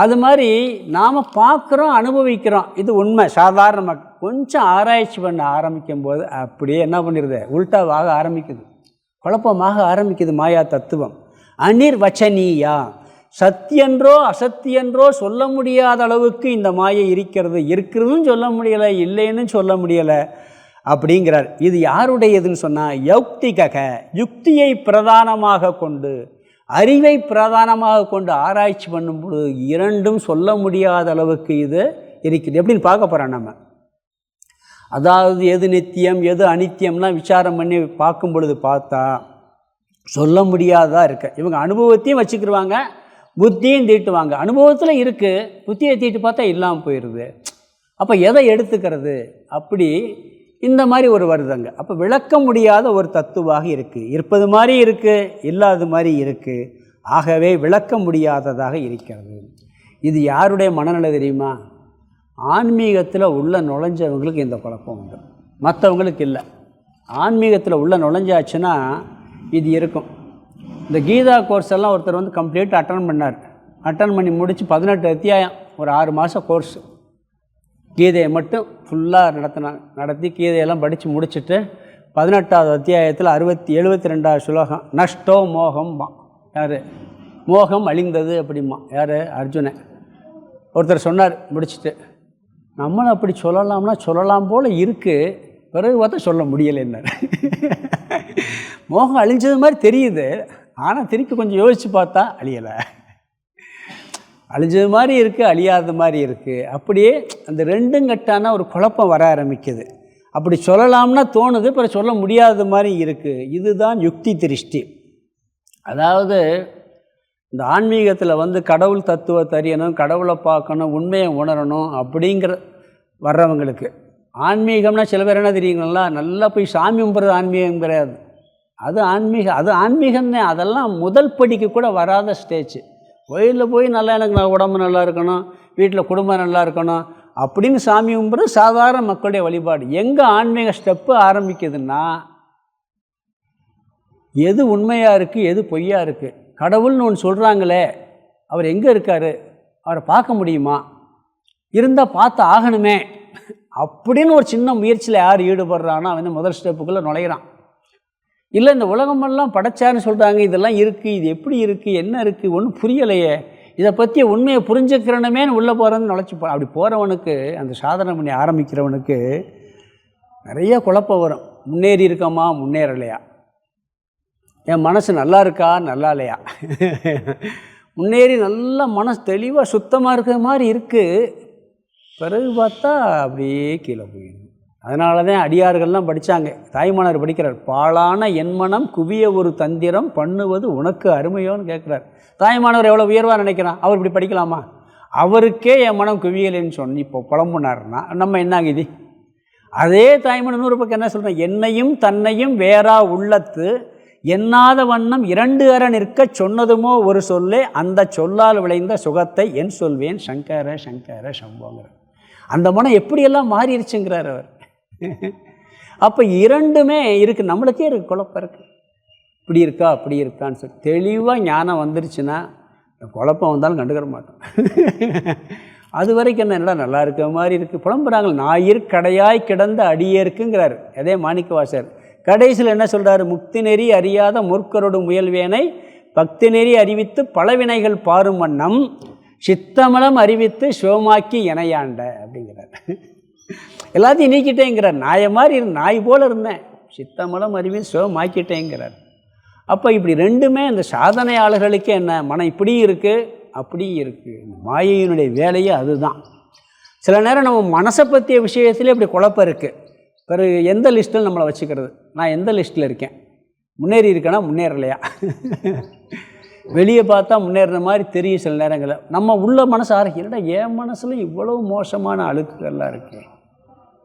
அது மாதிரி நாம் பார்க்குறோம், அனுபவிக்கிறோம், இது உண்மை. சாதாரண கொஞ்சம் ஆராய்ச்சி பண்ண ஆரம்பிக்கும் போது அப்படியே என்ன பண்ணிடுது, உல்டாவாக ஆரம்பிக்குது, குழப்பமாக ஆரம்பிக்குது மாயா தத்துவம். அனிர்வச்சனீயா, சத்தியன்றோ அசத்தியன்றோ சொல்ல முடியாத அளவுக்கு இந்த மாயை இருக்கிறதுன்னு சொல்ல முடியலை, இல்லைன்னு சொல்ல முடியலை அப்படிங்கிறார். இது யாருடையதுன்னு சொன்னால் யௌக்திக, யுக்தியை பிரதானமாக கொண்டு, அறிவை பிரதானமாக கொண்டு ஆராய்ச்சி பண்ணும்பொழுது இரண்டும் சொல்ல முடியாத அளவுக்கு இது இருக்குது. எப்படின்னு பார்க்க போகிறோம் நம்ம. அதாவது எது நித்தியம் எது அனித்தியம்லாம் விசாரம் பண்ணி பார்க்கும் பொழுது பார்த்தா சொல்ல முடியாததாக இருக்கு. இவங்க அனுபவத்தையும் வச்சுக்கிடுவாங்க, புத்தியும் தீட்டுவாங்க. அனுபவத்தில் இருக்குது, புத்தியை தீட்டு பார்த்தா இல்லாமல் போயிடுது. அப்போ எதை எடுத்துக்கிறது, அப்படி இந்த மாதிரி ஒரு வருதுங்க. அப்போ விளக்க முடியாத ஒரு தத்துவாக இருக்குது, இருப்பது மாதிரி இருக்குது, இல்லாத மாதிரி இருக்குது. ஆகவே விளக்க முடியாததாக இருக்கிறது. இது யாருடைய மனநிலை தெரியுமா? ஆன்மீகத்தில் உள்ள நுழைஞ்சவங்களுக்கு இந்த குழப்பம் உண்டு, மற்றவங்களுக்கு இல்லை. ஆன்மீகத்தில் உள்ள நுழைஞ்சாச்சுன்னா இது இருக்கும். இந்த கீதா கோர்ஸ் எல்லாம் ஒருத்தர் வந்து கம்ப்ளீட்டாக அட்டன் பண்ணார். அட்டன் பண்ணி முடித்து 18 அத்தியாயம், ஒரு 6 மாதம் கோர்ஸு, கீதையை மட்டும் ஃபுல்லாக நடத்தி கீதையெல்லாம் படித்து முடிச்சுட்டு 18வது அத்தியாயத்தில் 72வது ஸ்லோகம், நஷ்டோ மோகம்மா. யார்? மோகம் அழிந்தது அப்படிமா. யார்? அர்ஜுனன். ஒருத்தர் சொன்னார் முடிச்சுட்டு, நம்மளும் அப்படி சொல்லலாம்னா சொல்லலாம் போல் இருக்குது, பிறகு பார்த்தா சொல்ல முடியலைன்னார். மோகம் அழிஞ்சது மாதிரி தெரியுது, ஆனால் திருப்பி கொஞ்சம் யோசித்து பார்த்தா அழியலை, அழிஞ்சது மாதிரி இருக்குது, அழியாத மாதிரி இருக்குது. அப்படியே அந்த ரெண்டும் கட்டான ஒரு குழப்பம் வர ஆரம்பிக்குது. அப்படி சொல்லலாம்னா தோணுது, பிறகு சொல்ல முடியாத மாதிரி இருக்குது. இதுதான் யுக்தி திருஷ்டி. அதாவது இந்த ஆன்மீகத்தில் வந்து கடவுள் தத்துவத்தை அறியணும், கடவுளை பார்க்கணும், உண்மையை உணரணும் அப்படிங்கிற வர்றவங்களுக்கு ஆன்மீகம்னா சில பேர் என்ன தெரியுங்களா, நல்லா போய் சாமி கும்பிட்றது ஆன்மீகம் கிடையாது. அது ஆன்மீகம்தான். அதெல்லாம் முதல் படிக்கு கூட வராத ஸ்டேஜ். கோயிலில் போய் நல்லா எனக்கு உடம்பு நல்லா இருக்கணும், வீட்டில் குடும்பம் நல்லா இருக்கணும் அப்படின்னு சாமி கும்பிட்றது சாதாரண மக்களுடைய வழிபாடு. எங்கே ஆன்மீக ஸ்டெப்பு ஆரம்பிக்குதுன்னா, எது உண்மையாக இருக்குது எது பொய்யா இருக்குது, கடவுள்னு ஒன்று சொல்கிறாங்களே அவர் எங்கே இருக்கார், அவரை பார்க்க முடியுமா, இருந்தால் பார்த்து ஆகணுமே அப்படின்னு ஒரு சின்ன முயற்சியில் யார் ஈடுபடுறான்னா அவன் முதல் ஸ்டெப்புக்குள்ளே நுழைகிறான். இல்லை இந்த உலகமெல்லாம் படைச்சாருன்னு சொல்கிறாங்க, இதெல்லாம் இருக்குது, இது எப்படி இருக்குது, என்ன இருக்குது, ஒன்றும் புரியலையே, இதை பற்றி உண்மையை புரிஞ்சுக்கிறணுமே உள்ளே போகிறேன்னு நுழைச்சிப்போம். அப்படி போகிறவனுக்கு, அந்த சாதனை பண்ணி ஆரம்பிக்கிறவனுக்கு நிறைய குழப்பம் வரும். முன்னேறி இருக்கமா, முன்னேறலையா, என் மனசு நல்லா இருக்கா, நல்லா இல்லையா, முன்னேறி நல்ல மனசு தெளிவாக சுத்தமாக இருக்கிற மாதிரி இருக்குது, பிறகு பார்த்தா அப்படியே கீழே போயிடும். அதனால தான் அடியார்கள்லாம் படித்தாங்க. தாய்மானவர் படிக்கிறார், பாழான என்மனம் குவிய ஒரு தந்திரம் பண்ணுவது உனக்கு அருமையோன்னு கேட்குறார். தாய்மானவர் எவ்வளோ உயர்வாக நினைக்கிறான், அவர் இப்படி படிக்கலாமா, அவருக்கே என் மனம் குவியலைன்னு சொன்னி இப்போ புலம்புனார்னா நம்ம என்ன ஆகுது? அதே தாய்மானவர் இன்னொரு பக்கம் என்ன சொல்கிறேன், என்னையும் தன்னையும் வேறா உள்ளத்து எண்ணாத வண்ணம் 2 அற நிற்க சொன்னதுமோ ஒரு சொல்லே, அந்த சொல்லால் விளைந்த சுகத்தை என் சொல்வேன் சங்கர சங்கர சம்போங்கிற. அந்த மனம் எப்படியெல்லாம் மாறிடுச்சுங்கிறார் அவர். அப்போ இரண்டுமே இருக்குது, நம்மளுக்கே இருக்குது, குழப்பம் இருக்குது, இப்படி இருக்கா அப்படி இருக்கான்னு சொல்லி தெளிவாக ஞானம் வந்துருச்சுன்னா குழப்பம் வந்தாலும் கண்டுக்கிற மாட்டோம். அது வரைக்கும் என்னடா நல்லா இருக்க மாதிரி இருக்குது, புலம்புறாங்க. ஞாயிற்கடையாய் கிடந்த அடியேற்குங்கிறார் அதே மாணிக்கவாசர். கடைசியில் என்ன சொல்கிறாரு, முக்தி நெறி அறியாத முற்கரோடு முயல்வேனை பக்தி நெறி அறிவித்து பலவினைகள் பாரும் வண்ணம் சித்தமலம் அறிவித்து சிவமாக்கி இணையாண்ட அப்படிங்கிறார். எல்லாத்தையும் நீக்கிட்டேங்கிறார். நாயை மாதிரி நாய் போல் இருந்தேன், சித்தமலம் அறிவித்து சிவமாக்கிட்டேங்கிறார். அப்போ இப்படி ரெண்டுமே இந்த சாதனையாளர்களுக்கு என்ன, மனம் இப்படியும் இருக்குது அப்படியும் இருக்குது. மாயையினுடைய வேலையே அதுதான். சில நேரம் நம்ம மனசை பற்றிய விஷயத்துலேயே இப்படி குழப்பம் இருக்குது. பிறகு எந்த லிஸ்ட்டில் நம்மளை வச்சுக்கிறது, நான் எந்த லிஸ்ட்டில் இருக்கேன், முன்னேறி இருக்கேன்னா முன்னேறலையா, வெளியே பார்த்தா முன்னேறின மாதிரி தெரியும். சில நேரங்களில் நம்ம உள்ள மனசு ஆரம்பிக்கிறா, என் மனசில் இவ்வளோ மோசமான அழுக்குகள்லாம் இருக்கே,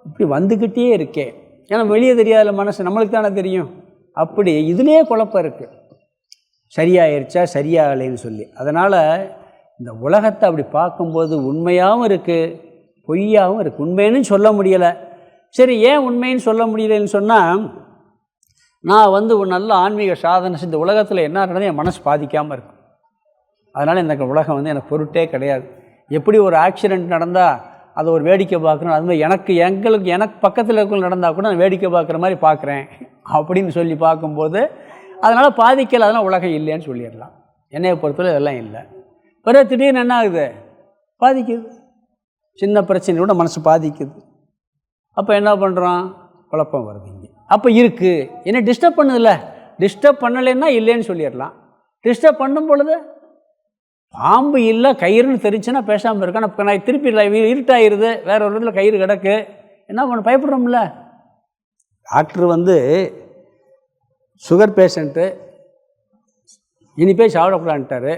இப்படி வந்துக்கிட்டே இருக்கே, ஏன்னா வெளியே தெரியாத மனசு நம்மளுக்கு தானே தெரியும். அப்படி இதுலேயே குழப்பம் இருக்குது, சரியாயிருச்சா சரியாகலைன்னு சொல்லி. அதனால் இந்த உலகத்தை அப்படி பார்க்கும்போது உண்மையாகவும் இருக்குது பொய்யாகவும் இருக்குது. உண்மைன்னு சொல்ல முடியலை. சரி, ஏன் உண்மைன்னு சொல்ல முடியலைன்னு சொன்னால், நான் ஒரு நல்ல ஆன்மீக சாதனை இந்த உலகத்தில் என்ன நடந்தாலும் என் மனசு பாதிக்காமல் இருக்கும். அதனால் இந்த உலகம் வந்து எனக்கு பொருட்டே கிடையாது. எப்படி ஒரு ஆக்சிடெண்ட் நடந்தால் அதை ஒரு வேடிக்கை பார்க்குறோம், அதுமாதிரி எனக்கு பக்கத்தில் இருக்கிற நடந்தால் கூட நான் வேடிக்கை பார்க்குற மாதிரி பார்க்குறேன் அப்படின்னு சொல்லி பார்க்கும்போது அதனால் பாதிக்கலை, அதெல்லாம் உலகம் இல்லைன்னு சொல்லிடலாம். என்னையை பொறுத்தவரை இதெல்லாம் இல்லை. பிறகு திடீர்னு என்ன ஆகுது, பாதிக்குது. சின்ன பிரச்சனையோட மனசு பாதிக்குது. அப்போ என்ன பண்ணுறோம், குழப்பம் வருது இங்கே. அப்போ இருக்குது, என்ன டிஸ்டர்ப் பண்ணுதில்ல, டிஸ்டர்ப் பண்ணலைன்னா இல்லைன்னு சொல்லிடலாம். டிஸ்டர்ப் பண்ணும் பொழுது பாம்பு இல்லை கயிறுன்னு தெரிஞ்சுன்னா பேசாமல் இருக்கேன். இப்போ நான் திருப்பி இருட்டாயிருது, வேறு ஒரு இடத்துல கயிறு கிடக்கு, என்ன பண்ண பயப்படுறோம்ல. டாக்டர் வந்து சுகர் பேஷண்ட்டு இனிப்பே சாப்பிடக்கூடான்ட்டார்,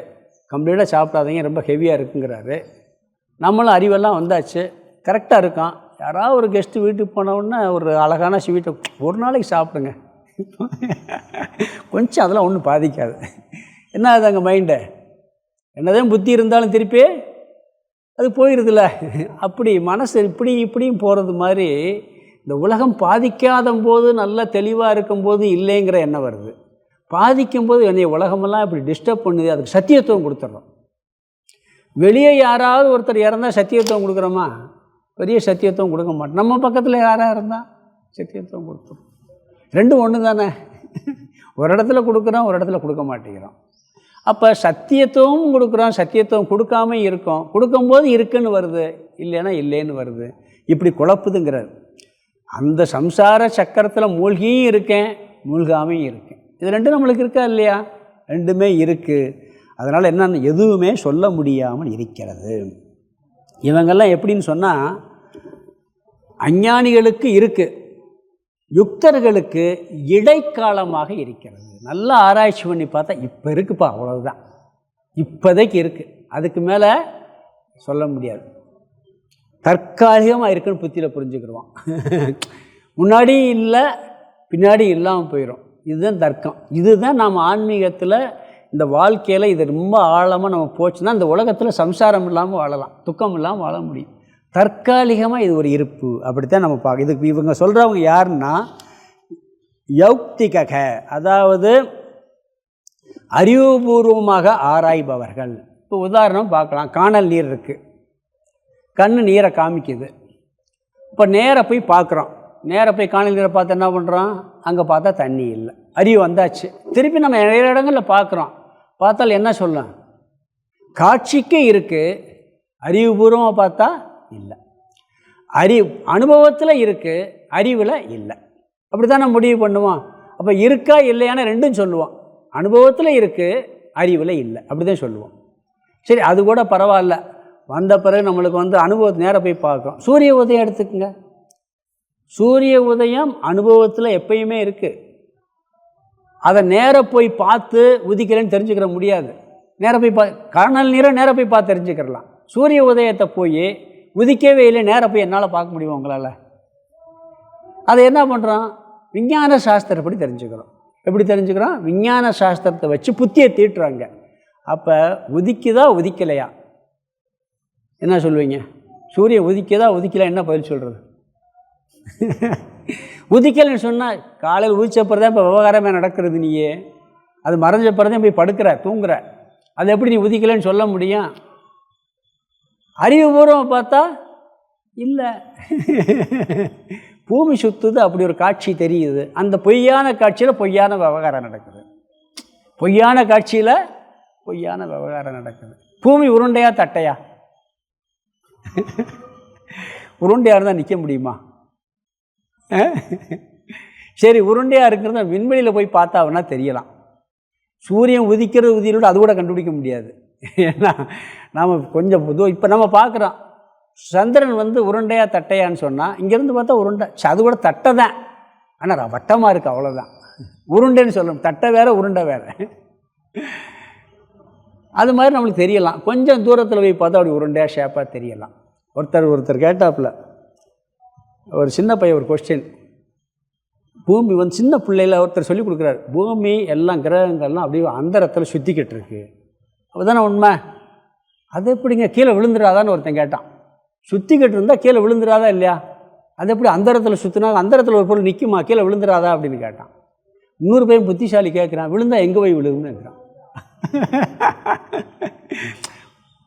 கம்ப்ளீட்டாக சாப்பிடாதீங்க ரொம்ப ஹெவியாக இருக்குங்கிறாரு. நம்மளும் அறிவெல்லாம் வந்தாச்சு, கரெக்டாக இருக்கான். யாராவது ஒரு கெஸ்ட்டு வீட்டுக்கு போனவுடனே ஒரு அழகான ஸ்வீட்டை ஒரு நாளைக்கு சாப்பிடுங்க, கொஞ்சம் அதெல்லாம் ஒன்றும் பாதிக்காது. என்ன ஆகுது அங்கே மைண்டு, என்னதான் புத்தி இருந்தாலும் திருப்பி அது போயிடுதுல்ல. அப்படி மனசு இப்படியும் போகிறது மாதிரி இந்த உலகம் பாதிக்காத போது நல்லா தெளிவாக இருக்கும்போது இல்லைங்கிற எண்ணம் வருது. பாதிக்கும்போது என்னை உலகமெல்லாம் இப்படி டிஸ்டர்ப் பண்ணுது, அதுக்கு சத்தியத்துவம் கொடுத்துட்றோம். வெளியே யாராவது ஒருத்தர் இறந்தால் சத்தியத்துவம் கொடுக்குறோமா, பெரிய சத்தியத்துவம் கொடுக்க மாட்டோம். நம்ம பக்கத்தில் யாராக இருந்தால் சத்தியத்துவம் கொடுத்துரும். ரெண்டும் ஒன்று தானே, ஒரு இடத்துல கொடுக்குறோம், ஒரு இடத்துல கொடுக்க மாட்டேங்கிறோம். அப்போ சத்தியத்துவம் கொடுக்குறோம், சத்தியத்துவம் கொடுக்காம இருக்கோம். கொடுக்கும்போது இருக்குன்னு வருது, இல்லைன்னா இல்லைன்னு வருது. இப்படி குழப்புதுங்கிறார். அந்த சம்சார சக்கரத்தில் மூழ்கியும் இருக்கேன், மூழ்காமையும் இருக்கேன். இது ரெண்டும் நம்மளுக்கு இருக்கா இல்லையா, ரெண்டுமே இருக்குது. அதனால் என்னென்ன எதுவுமே சொல்ல முடியாமல் இருக்கிறது. இவங்கெல்லாம் எப்படின்னு சொன்னால், அஞ்ஞானிகளுக்கு இருக்குது, யுக்தர்களுக்கு இடைக்காலமாக இருக்கிறது. நல்லா ஆராய்ச்சி பண்ணி பார்த்தா இப்போ இருக்குப்பா, அவ்வளவுதான், இப்போதைக்கு இருக்குது, அதுக்கு மேலே சொல்ல முடியாது. தற்காலிகமாக இருக்குன்னு புத்தியில் புரிஞ்சுக்கிடுவான். முன்னாடி இல்லை பின்னாடி இல்லாமல் போயிடும். இதுதான் தர்க்கம். இதுதான் நாம் ஆன்மீகத்தில் இந்த வாழ்க்கையில் இது ரொம்ப ஆழமாக நம்ம போச்சுன்னா இந்த உலகத்தில் சம்சாரம் இல்லாமல் வாழலாம், துக்கம் இல்லாமல் வாழ முடியும். தற்காலிகமாக இது ஒரு இருப்பு, அப்படித்தான் நம்ம பார்க்க. இதுக்கு இவங்க சொல்கிறவங்க யாருன்னா யௌக்திக, அதாவது அறிவுபூர்வமாக ஆராய்பவர்கள். இப்போ உதாரணம் பார்க்கலாம், காணல் நீர் இருக்குது, கண்ணு நீரை காமிக்குது. இப்போ நேராக போய் பார்க்குறோம், நேராக போய் காணல் நீரை பார்த்து என்ன பண்ணுறோம், அங்கே பார்த்தா தண்ணி இல்லை, அறிவு வந்தாச்சு. திருப்பி நம்ம நிறைய இடங்களில் பார்க்குறோம், பார்த்தால் என்ன சொல்லலாம், காட்சிக்கு இருக்குது, அறிவுபூர்வமாக பார்த்தா இல்லை. அனுபவத்தில் இருக்குது, அறிவில் இல்லை. அப்படி தான் நம்ம முடிவு பண்ணுவோம். அப்போ இருக்கா இல்லையான ரெண்டும் சொல்லுவோம். அனுபவத்தில் இருக்குது, அறிவில் இல்லை, அப்படி தான் சொல்லுவோம். சரி, அது கூட பரவாயில்ல. வந்த பிறகு நம்மளுக்கு அனுபவத்தை நேராக போய் பார்க்குறோம். சூரிய உதயம் எடுத்துக்கங்க, சூரிய உதயம் அனுபவத்தில் எப்பயுமே இருக்குது. அதை நேராக போய் பார்த்து உதிக்கிறேன்னு தெரிஞ்சுக்கிற முடியாது. நேராக போய் காணல் நீரை நேராக போய் பார்த்து தெரிஞ்சுக்கிறலாம். சூரிய உதயத்தை போய் உதிக்கவே இல்லை நேராக போய் என்னால் பார்க்க முடியும் உங்களால். அதை என்ன பண்ணுறோம், விஞ்ஞான சாஸ்திரப்படி தெரிஞ்சுக்கிறோம். எப்படி தெரிஞ்சுக்கிறோம், விஞ்ஞான சாஸ்திரத்தை வச்சு புத்தியை தீட்டுறாங்க. அப்போ உதிக்குதா உதிக்கலையா என்ன சொல்லுவீங்க, சூரியன் உதிக்குதா உதிக்கல, என்ன பதில் சொல்கிறது? உதிக்கலைன்னு சொன்னால் காலையில் உதிச்சப்பறதான் இப்போ விவகாரமே நடக்கிறது. நீயே அது மறைஞ்சப்பறதான் போய் படுக்கிற தூங்குற, அது எப்படி நீ உதிக்கலைன்னு சொல்ல முடியும்? அறிவுபூர்வமாக பார்த்தா இல்லை, பூமி சுற்றுது, அப்படி ஒரு காட்சி தெரியுது. அந்த பொய்யான காட்சியில் பொய்யான விவகாரம் நடக்குது, பொய்யான காட்சியில் பொய்யான விவகாரம் நடக்குது. பூமி உருண்டையா தட்டையா? உருண்டையாக இருந்தால் நிற்க முடியுமா? சரி, உருண்டையாக இருக்கிறத விண்வெளியில் போய் பார்த்தா வேணா தெரியலாம். சூரியன் உதிக்கிறது உதிரோடு அது கூட கண்டுபிடிக்க முடியாது. ஏன்னா நாம் கொஞ்சம் இப்போ நம்ம பார்க்குறோம், சந்திரன் உருண்டையா தட்டையான்னு சொன்னால் இங்கேருந்து பார்த்தா உருண்டை, அது கூட தட்டை தான், ஆனால் வட்டமாக இருக்குது, அவ்வளோதான். உருண்டைன்னு சொல்லணும், தட்டை வேறு உருண்டை வேறு. அது மாதிரி நம்மளுக்கு தெரியலாம். கொஞ்சம் தூரத்தில் போய் பார்த்தா அப்படி உருண்டையாக ஷேப்பாக தெரியலாம். ஒருத்தர் கேட்டாப்புல, ஒரு சின்ன பையன் ஒரு கொஸ்டின், பூமி சின்ன பிள்ளையில் ஒருத்தர் சொல்லிக் கொடுக்குறாரு, பூமி எல்லாம் கிரகங்கள்லாம் அப்படியே அந்தரத்தில் சுற்றிக்கிட்டு இருக்கு, அதுதானே உண்மை? அது எப்படிங்க கீழே விழுந்துடாதான்னு ஒருத்தன் கேட்டான். சுற்றிக்கிட்டு இருந்தால் கீழே விழுந்துடாதா இல்லையா? அது எப்படி அந்தரத்தில் சுற்றினா அந்தரத்தில் ஒரு பொருள் நிற்குமா, கீழே விழுந்துடாதா அப்படின்னு கேட்டான். இன்னொரு பையன் புத்திசாலி கேட்குறான், விழுந்தால் எங்கே போய் விழுகுன்னு கேட்குறான்.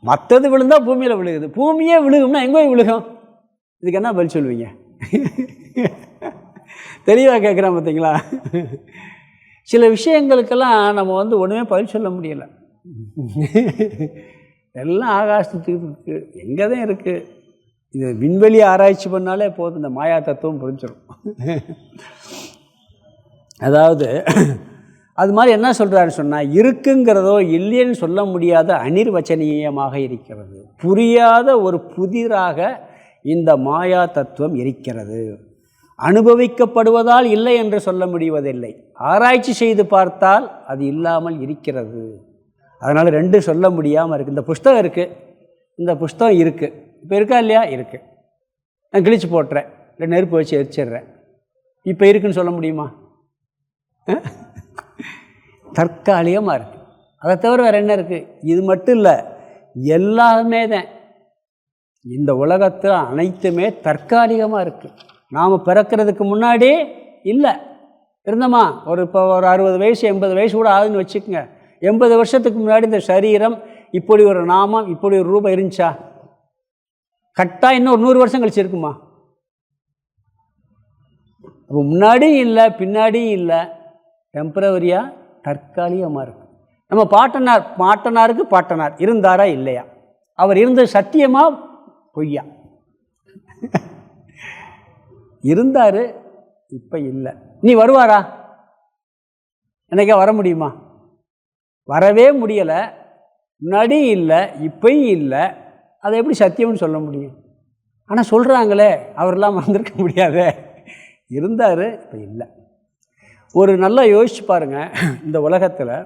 மற்றது விழுந்தால் பூமியில் விழுகுது, பூமியே விழுகும்னா எங்கே விழுகும்? இதுக்கு என்ன பதில் சொல்லுவீங்க? தெளிவாக கேட்குறேன் பார்த்தீங்களா? சில விஷயங்களுக்கெல்லாம் நம்ம ஒன்றுமே பதில் சொல்ல முடியலை. எல்லாம் ஆகாசத்துக்கு இருக்குது, எங்கே தான் இருக்குது. இது விண்வெளி ஆராய்ச்சி பண்ணாலே போதும், இந்த மாயா தத்துவம் புரிஞ்சிடும். அதாவது அது மாதிரி என்ன சொல்கிறாருன்னு சொன்னால், இருக்குங்கிறதோ இல்லைன்னு சொல்ல முடியாத அனிர்வச்சனீயமாக இருக்கிறது. புரியாத ஒரு புதிராக இந்த மாயா தத்துவம் இருக்கிறது. அனுபவிக்கப்படுவதால் இல்லை என்று சொல்ல முடிவதில்லை. ஆராய்ச்சி செய்து பார்த்தால் அது இல்லாமல் இருக்கிறது. அதனால் ரெண்டு சொல்ல முடியாமல் இருக்குது. இந்த புஸ்தகம் இருக்குது, இந்த புஸ்தகம் இருக்குது. இப்போ இருக்கா இல்லையா? இருக்குது. நான் கிழிச்சு போட்டுறேன், இல்லை நெருப்பு வச்சு எரிச்சிடுறேன். இப்போ இருக்குன்னு சொல்ல முடியுமா? தற்காலிகமாக இருக்குது. அதை தவிர வேறு என்ன இருக்குது? இது மட்டும் இல்லை, எல்லாமே தான். இந்த உலகத்தில் அனைத்துமே தற்காலிகமாக இருக்குது. நாம் பிறக்கிறதுக்கு முன்னாடி இல்லை இருந்தோமா? இப்போ ஒரு 60 வயசு 80 வயசு கூட ஆகுதுன்னு வச்சுக்கோங்க. 80 வருஷத்துக்கு முன்னாடி இந்த சரீரம், இப்படி ஒரு நாமம், இப்படி ஒரு ரூபம் இருந்துச்சா? கட்டாக இன்னும் ஒரு 100 வருஷம் கழிச்சு இருக்குமா? அப்போ முன்னாடியும் இல்லை பின்னாடியும் இல்லை, டெம்பரவரியாக தற்காலிகமாக இருக்குது. நம்ம பாட்டனாருக்கு பாட்டனார் இருந்தாரா இல்லையா? அவர் இருந்தது சத்தியமா பொய்யா? இருந்தார், இப்போ இல்லை. நீ வருவாரா? என்னைக்கா வர முடியுமா? வரவே முடியலை. முன்னாடியும் இல்லை இப்பயும் இல்லை. அதை எப்படி சத்தியம்னு சொல்ல முடியும்? ஆனால் சொல்கிறாங்களே, அவரெல்லாம் வந்திருக்க முடியாதே. இருந்தார், இப்போ இல்லை. ஒரு நல்லா யோசிச்சு பாருங்கள், இந்த உலகத்தில்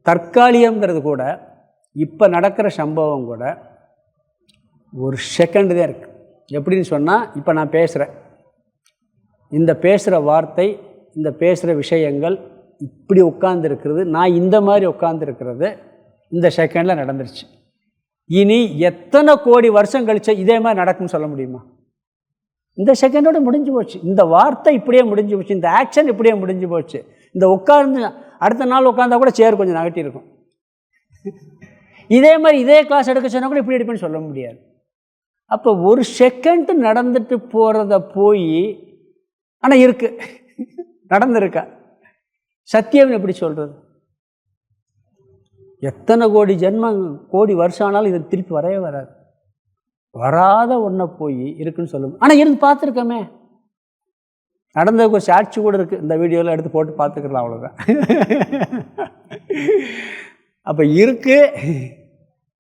தற்காலிகங்கிறது கூட, இப்போ நடக்கிற சம்பவம் கூட ஒரு செகண்டு தான் இருக்குது. எப்படின்னு சொன்னால், இப்போ நான் பேசுகிறேன், இந்த பேசுகிற வார்த்தை, இந்த பேசுகிற விஷயங்கள் இப்படி உட்காந்துருக்கிறது, நான் இந்த மாதிரி உட்காந்துருக்கிறது இந்த செகண்டில் நடந்துருச்சு. இனி எத்தனை கோடி வருஷம் கழிச்சா இதே மாதிரி நடக்கும்னு சொல்ல முடியுமா? இந்த செகண்டோடு முடிஞ்சு போச்சு. இந்த வார்த்தை இப்படியே முடிஞ்சு போச்சு, இந்த ஆக்ஷன் இப்படியே முடிஞ்சு போச்சு. இந்த உட்கார்ந்து அடுத்த நாள் உட்காந்தா கூட சேர் கொஞ்சம் நகட்டி இருக்கும். இதே மாதிரி இதே கிளாஸ் எடுக்க சொன்னால் கூட இப்படி எடுப்பேன்னு சொல்ல முடியாது. அப்போ ஒரு செகண்ட் நடந்துட்டு போகிறத போய், ஆனால் இருக்குது, நடந்திருக்கா? சத்தியம் எப்படி சொல்கிறது? எத்தனை கோடி ஜென்மம் கோடி வருஷம் ஆனாலும் இது திருப்பி வரவே வராது. வராத ஒன்றை போய் இருக்குன்னு சொல்லுவோம். ஆனால் இருந்து பார்த்துருக்கோமே, நடந்ததுக்கு ஒரு சாட்சி கூட இருக்குது. இந்த வீடியோவில் எடுத்து போட்டு பார்த்துக்கலாம், அவ்வளோதான். அப்போ இருக்குது,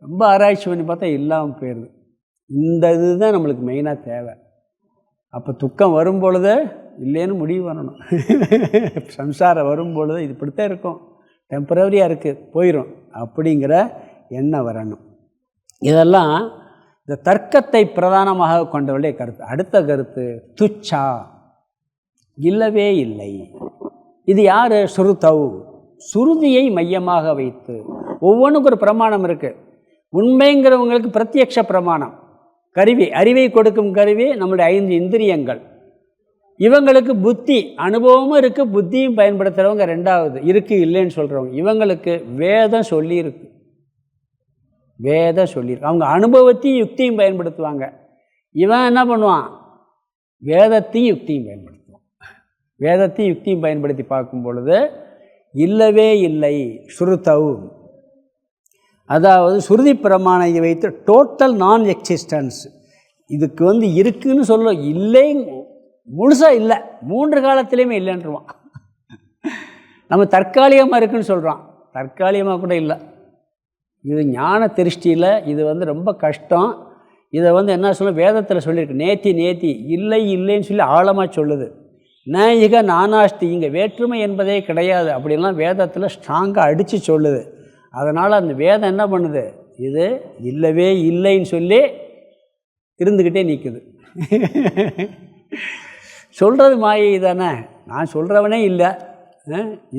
ரொம்ப ஆராய்ச்சி பண்ணி பார்த்தா இல்லாமல் போயிடுது. இந்த இதுதான் நம்மளுக்கு மெயினாக தேவை. அப்போ துக்கம் வரும்பொழுது இல்லைன்னு முடிவு பண்ணணும். சம்சாரம் வரும்பொழுது இது இப்படித்தான் இருக்கும், டெம்பரவரியாக இருக்குது, போயிடும் அப்படிங்கிற எண்ணம் வரணும். இதெல்லாம் இந்த தர்க்கத்தை பிரதானமாக கொண்டவளுடைய கருத்து. அடுத்த கருத்து துச்சா, இல்லவே இல்லை. இது யார்? சுருத்தவ், சுருதியை மையமாக வைத்து. ஒவ்வொன்றுக்கும் ஒரு பிரமாணம் இருக்குது. உண்மைங்கிறவங்களுக்கு பிரத்யக்ஷ பிரமாணம், கருவி, அறிவை கொடுக்கும் கருவி நம்முடைய 5 இந்திரியங்கள். இவங்களுக்கு புத்தி, அனுபவமும் இருக்குது, புத்தியும் பயன்படுத்துகிறவங்க ரெண்டாவது, இருக்குது இல்லைன்னு சொல்கிறவங்க. இவங்களுக்கு வேதம் சொல்லியிருக்கு, வேதம் சொல்லியிருக்கு. அவங்க அனுபவத்தையும் யுக்தியும் பயன்படுத்துவாங்க. இவன் என்ன பண்ணுவான்? வேதத்தையும் யுக்தியும் பயன்படுத்துவான். வேதத்தையும் யுக்தியும் பயன்படுத்தி பார்க்கும் பொழுது இல்லவே இல்லை. சுருத்தவு, அதாவது சுருதி பிரமாணத்தை வைத்து டோட்டல் நான் எக்ஸிஸ்டன்ஸ். இதுக்கு இருக்குன்னு சொல்ல, இல்லை முழுசாக இல்லை, 3 காலத்திலையுமே இல்லைன்றான். நம்ம தற்காலிகமாக இருக்குன்னு சொல்கிறான், தற்காலிகமாக கூட இல்லை. இது ஞான திருஷ்டியில் இது ரொம்ப கஷ்டம். இதை என்ன சொல்ல, வேதத்தில் சொல்லியிருக்கு. நேத்தி இல்லை இல்லைன்னு சொல்லி ஆழமாக சொல்லுது. ந நானாஸ்தி, இங்கே வேற்றுமை என்பதே கிடையாது அப்படின்லாம் வேதத்தில் ஸ்ட்ராங்காக அடித்து சொல்லுது. அதனால் அந்த வேதம் என்ன பண்ணுது? இது இல்லவே இல்லைன்னு சொல்லி இருந்துக்கிட்டே நிற்குது. சொல்கிறது மாயை தானே. நான் சொல்கிறவனே இல்லை,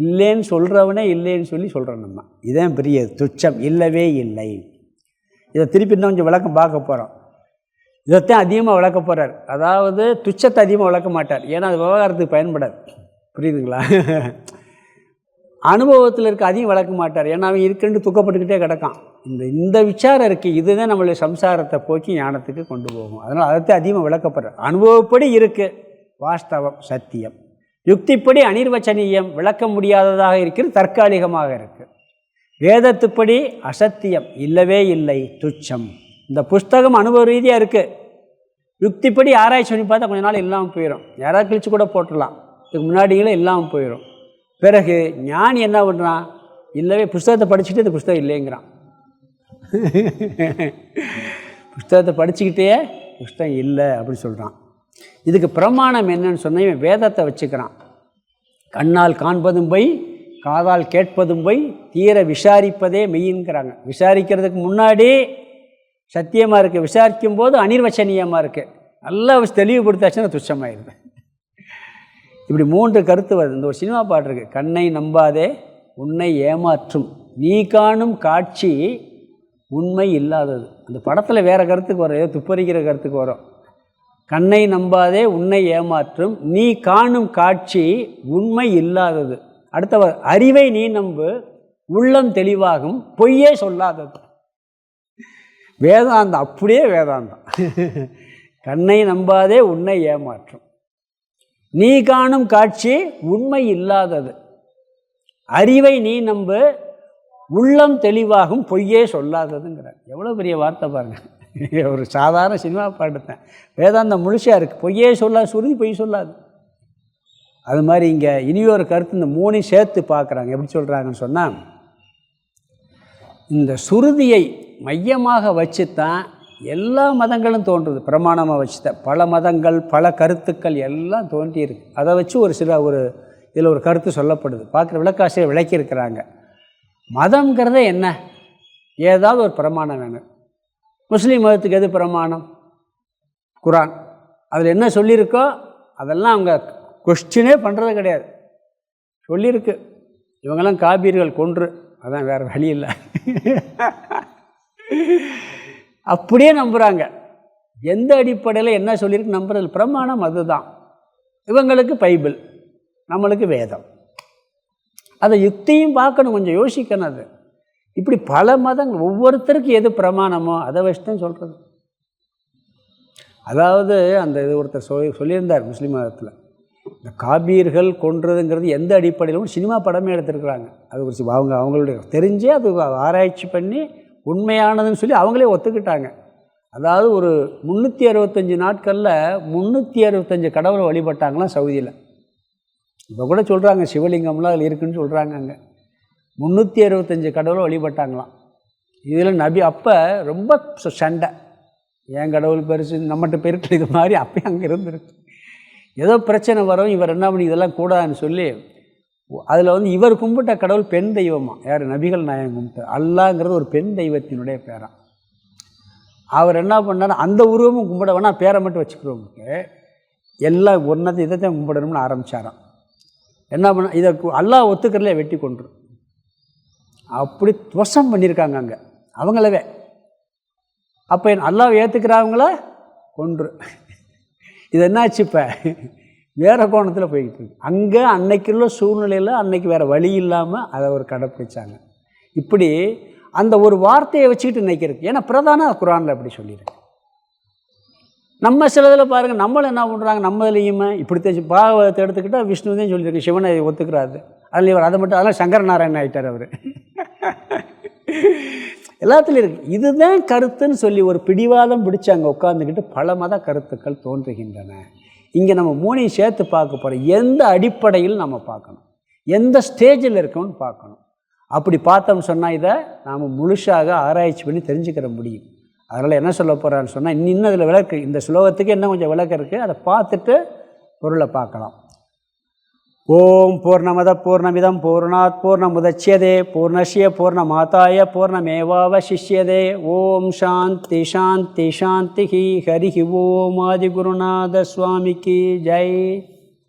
இல்லைன்னு சொல்கிறவனே இல்லைன்னு சொல்லி சொல்கிறோம் நம்ம. இதான் பெரிய துச்சம், இல்லவே இல்லை. இதை திருப்பி இன்னும் கொஞ்சம் விளக்கம் பார்க்க போகிறோம். இதைத்தான் அதிகமாக விளக்க போகிறார். அதாவது துச்சத்தை அதிகமாக விளக்க மாட்டார், ஏன்னா அது விவகாரத்துக்கு பயன்படாது. புரியுதுங்களா? அனுபவத்தில் இருக்க அதையும் விளக்க மாட்டார். ஏன்னா அவன் இருக்குன்னு துக்கப்பட்டுக்கிட்டே கிடக்கான். இந்த விசாரம் இருக்குது, இதுதான் நம்மளுடைய சம்சாரத்தை போக்கி ஞானத்துக்கு கொண்டு போகும். அதனால் அதைத்தான் அதிகமாக விளக்கப்படுற. அனுபவப்படி இருக்குது வாஸ்தவம் சத்தியம், யுக்திப்படி அனிர்வச்சனீயம் விளக்க முடியாததாக இருக்கிறது, தற்காலிகமாக இருக்குது. வேதத்துப்படி அசத்தியம் இல்லவே இல்லை, துச்சம். இந்த புஸ்தகம் அனுபவ ரீதியாக இருக்குது, யுக்திப்படி ஆராய்ச்சி பண்ணி பார்த்தா கொஞ்ச நாள் இல்லாமல் போயிடும். யாராவது கிழிச்சு கூட போட்டுடலாம், இதுக்கு முன்னாடிகளே இல்லாமல் போயிடும். பிறகு ஞானி என்ன பண்ணுறான், இல்லவே புஸ்தகத்தை படிச்சுட்டு இந்த புஸ்தகம் இல்லைங்கிறான். புஸ்தகத்தை படிச்சுக்கிட்டே புஸ்தகம் இல்லை அப்படின்னு சொல்கிறான். இதுக்கு பிரமாணம் என்னன்னு சொன்னால் இவன் வேதத்தை வச்சுக்கிறான். கண்ணால் காண்பதும் போய், காதால் கேட்பதும் போய், தீர விசாரிப்பதே மெய்ங்கிறாங்க. விசாரிக்கிறதுக்கு முன்னாடி சத்தியமாக இருக்குது, விசாரிக்கும் போது அனிர்வச்சனீயமாக இருக்குது. நல்லா தெளிவுபடுத்தாச்சுன்னா துச்சமாயிருது. இப்படி 3 கருத்து வருது. இந்த ஒரு சினிமா பாட்டு இருக்குது, கண்ணை நம்பாதே உன்னை ஏமாற்றும், நீ காணும் காட்சி உண்மை இல்லாதது. அந்த படத்தில் வேறு கருத்துக்கு வரும், ஏதோ துப்பறிக்கிற கருத்துக்கு வரும். கண்ணை நம்பாதே உன்னை ஏமாற்றும், நீ காணும் காட்சி உண்மை இல்லாதது. அடுத்தவர் அறிவை நீ நம்பு, உள்ளம் தெளிவாகும், பொய்யே சொல்லாதது. வேதாந்தம் அப்படியே வேதாந்தம். கண்ணை நம்பாதே உன்னை ஏமாற்றும், நீ காணும் காட்சி உண்மை இல்லாதது, அறிவை நீ நம்பு, உள்ளம் தெளிவாகும், பொய்யே சொல்லாததுங்கிறார். எவ்வளோ பெரிய வார்த்தை பாருங்கள். ஒரு சாதாரண சினிமா பாட்டுத்தேன், வேதாந்தம் முழுசாக இருக்குது. பொய்யே சொல்லாது, சுருதி பொய் சொல்லாது. அது மாதிரி இங்கே இனியொரு கருத்து, இந்த 3 சேர்த்து பார்க்குறாங்க. எப்படி சொல்கிறாங்கன்னு சொன்னால், இந்த சுருதியை மையமாக வச்சு தான் எல்லா மதங்களும் தோன்றுது. பிரமாணமாக வச்சு தான் பல மதங்கள், பல கருத்துக்கள் எல்லாம் தோன்றியிருக்கு. அதை வச்சு இதில் ஒரு கருத்து சொல்லப்படுது. பார்க்குற விளக்காசிரியர் விளக்கியிருக்கிறாங்க. மதம்ங்கிறதே என்ன, ஏதாவது ஒரு பிரமாணம் வேணும். முஸ்லீம் மதத்துக்கு எது பிரமாணம்? குரான். அதில் என்ன சொல்லியிருக்கோ அதெல்லாம் அவங்க கொஸ்டினே பண்ணுறது கிடையாது, சொல்லியிருக்கு. இவங்கெல்லாம் காபீர்கள் கொன்று, அதான் வேறு வழி இல்லை. அப்படியே நம்புகிறாங்க. எந்த அடிப்படையில் என்ன சொல்லியிருக்கு நம்புறது? பிரமாணம் அதுதான். இவங்களுக்கு பைபிள், நம்மளுக்கு வேதம். அதை யுக்தியும் பார்க்கணும், கொஞ்சம் யோசிக்கணும். அது இப்படி பல மதங்கள், ஒவ்வொருத்தருக்கு எது பிரமாணமோ அதை வச்சு தான் சொல்கிறது. அதாவது இது ஒருத்தர் சொல்லியிருந்தார் முஸ்லீம் மதத்தில், இந்த காபீர்கள் கொன்றதுங்கிறது எந்த அடிப்படையிலும் சினிமா படமே எடுத்துருக்குறாங்க. அது குறித்து அவங்களுடைய தெரிஞ்சே அது ஆராய்ச்சி பண்ணி உண்மையானதுன்னு சொல்லி அவங்களே ஒத்துக்கிட்டாங்க. அதாவது ஒரு 365 நாட்களில் 365 கடவுளை வழிபட்டாங்களாம் சவுதியில். இப்போ கூட சொல்கிறாங்க சிவலிங்கம்லாம் அதில் இருக்குதுன்னு சொல்கிறாங்க. அங்கே 365 கடவுளை வழிபட்டாங்களாம். இதில் நபி அப்போ ரொம்ப சண்டை, ஏன் கடவுள் பெருசு நம்மகிட்ட பெருட்டு, இது மாதிரி அப்பயும் அங்கே இருந்துருக்கு. ஏதோ பிரச்சனை வரும், இவர் என்ன பண்ணி இதெல்லாம் கூடாதுன்னு சொல்லி அதில் இவர் கும்பிட்ட கடவுள் பெண் தெய்வமாக, யார்? நபிகள் நாயகம் கும்பிட்டு. அல்லாங்கிறது ஒரு பெண் தெய்வத்தினுடைய பேரான். அவர் என்ன பண்ணார், அந்த உருவமும் கும்பிட வேணால் பேரை மட்டும் வச்சுக்கிறவங்களுக்கு எல்லாம் ஒன்றத்தை இதைத்தான் கும்பிடணும்னு ஆரம்பித்தாராம். என்ன பண்ண, இதை அல்லாஹ் ஒத்துக்கிறதுலே வெட்டி கொண்டு அப்படி துவசம் பண்ணியிருக்காங்க அங்கே அவங்களவே. அப்போ அல்லாஹ் ஏற்றுக்கிறவங்கள கொன்று. இது என்னாச்சு, இப்போ வேறு கோணத்தில் போய்கிட்டு இருக்கு. அங்கே அன்னைக்குள்ள சூழ்நிலையில் அன்னைக்கு வேறு வழி இல்லாமல் அதை ஒரு கடைப்பிடிச்சாங்க. இப்படி அந்த ஒரு வார்த்தையை வச்சுக்கிட்டு நினைக்கிறதுக்கு, ஏன்னா பிரதான குரானில் அப்படி சொல்லியிருக்கு. நம்ம சிலதில் பாருங்கள், நம்மளும் என்ன பண்ணுறாங்க, நம்மளையுமே இப்படி தேய்ச்சி பாகவதத்தை எடுத்துக்கிட்டால் விஷ்ணுதான் சொல்லியிருக்கு, சிவனை ஒத்துக்கிறாரு. அதில் இவர் அதை மட்டும், அதெல்லாம் சங்கர நாராயணன் ஆகிட்டார் அவர். எல்லாத்துலேயும் இருக்குது. இதுதான் கருத்துன்னு சொல்லி ஒரு பிடிவாதம் பிடிச்சி அங்கே உட்காந்துக்கிட்டு பல மத கருத்துக்கள் தோன்றுகின்றன. இங்கே நம்ம 3ஐயும் சேர்த்து பார்க்க போகிறோம். எந்த அடிப்படையில் நம்ம பார்க்கணும், எந்த ஸ்டேஜில் இருக்கோம்னு பார்க்கணும். அப்படி பார்த்தோம்னு சொன்னால் இதை நாம் முழுசாக ஆராய்ச்சி பண்ணி தெரிஞ்சுக்கிற முடியும். அதனால் என்ன சொல்ல போகிறான்னு சொன்னால், இன்னும் அதில் விளக்கு, இந்த ஸ்லோகத்துக்கு இன்னும் கொஞ்சம் விளக்கு இருக்குது, அதை பார்த்துட்டு பொருளை பார்க்கலாம். ஓம் பூர்ணமத பூர்ணமிதம் பூர்ணாத் பூர்ணமுதச்யதே பூர்ணஸ்ய பூர்ணமாதாய பூர்ணமேவாவசிஷ்யதே. ஓம் சாந்தி சாந்தி சாந்தி. ஹரி ஓம். ஆதிகுருநாத சுவாமிக்கு ஜெய்.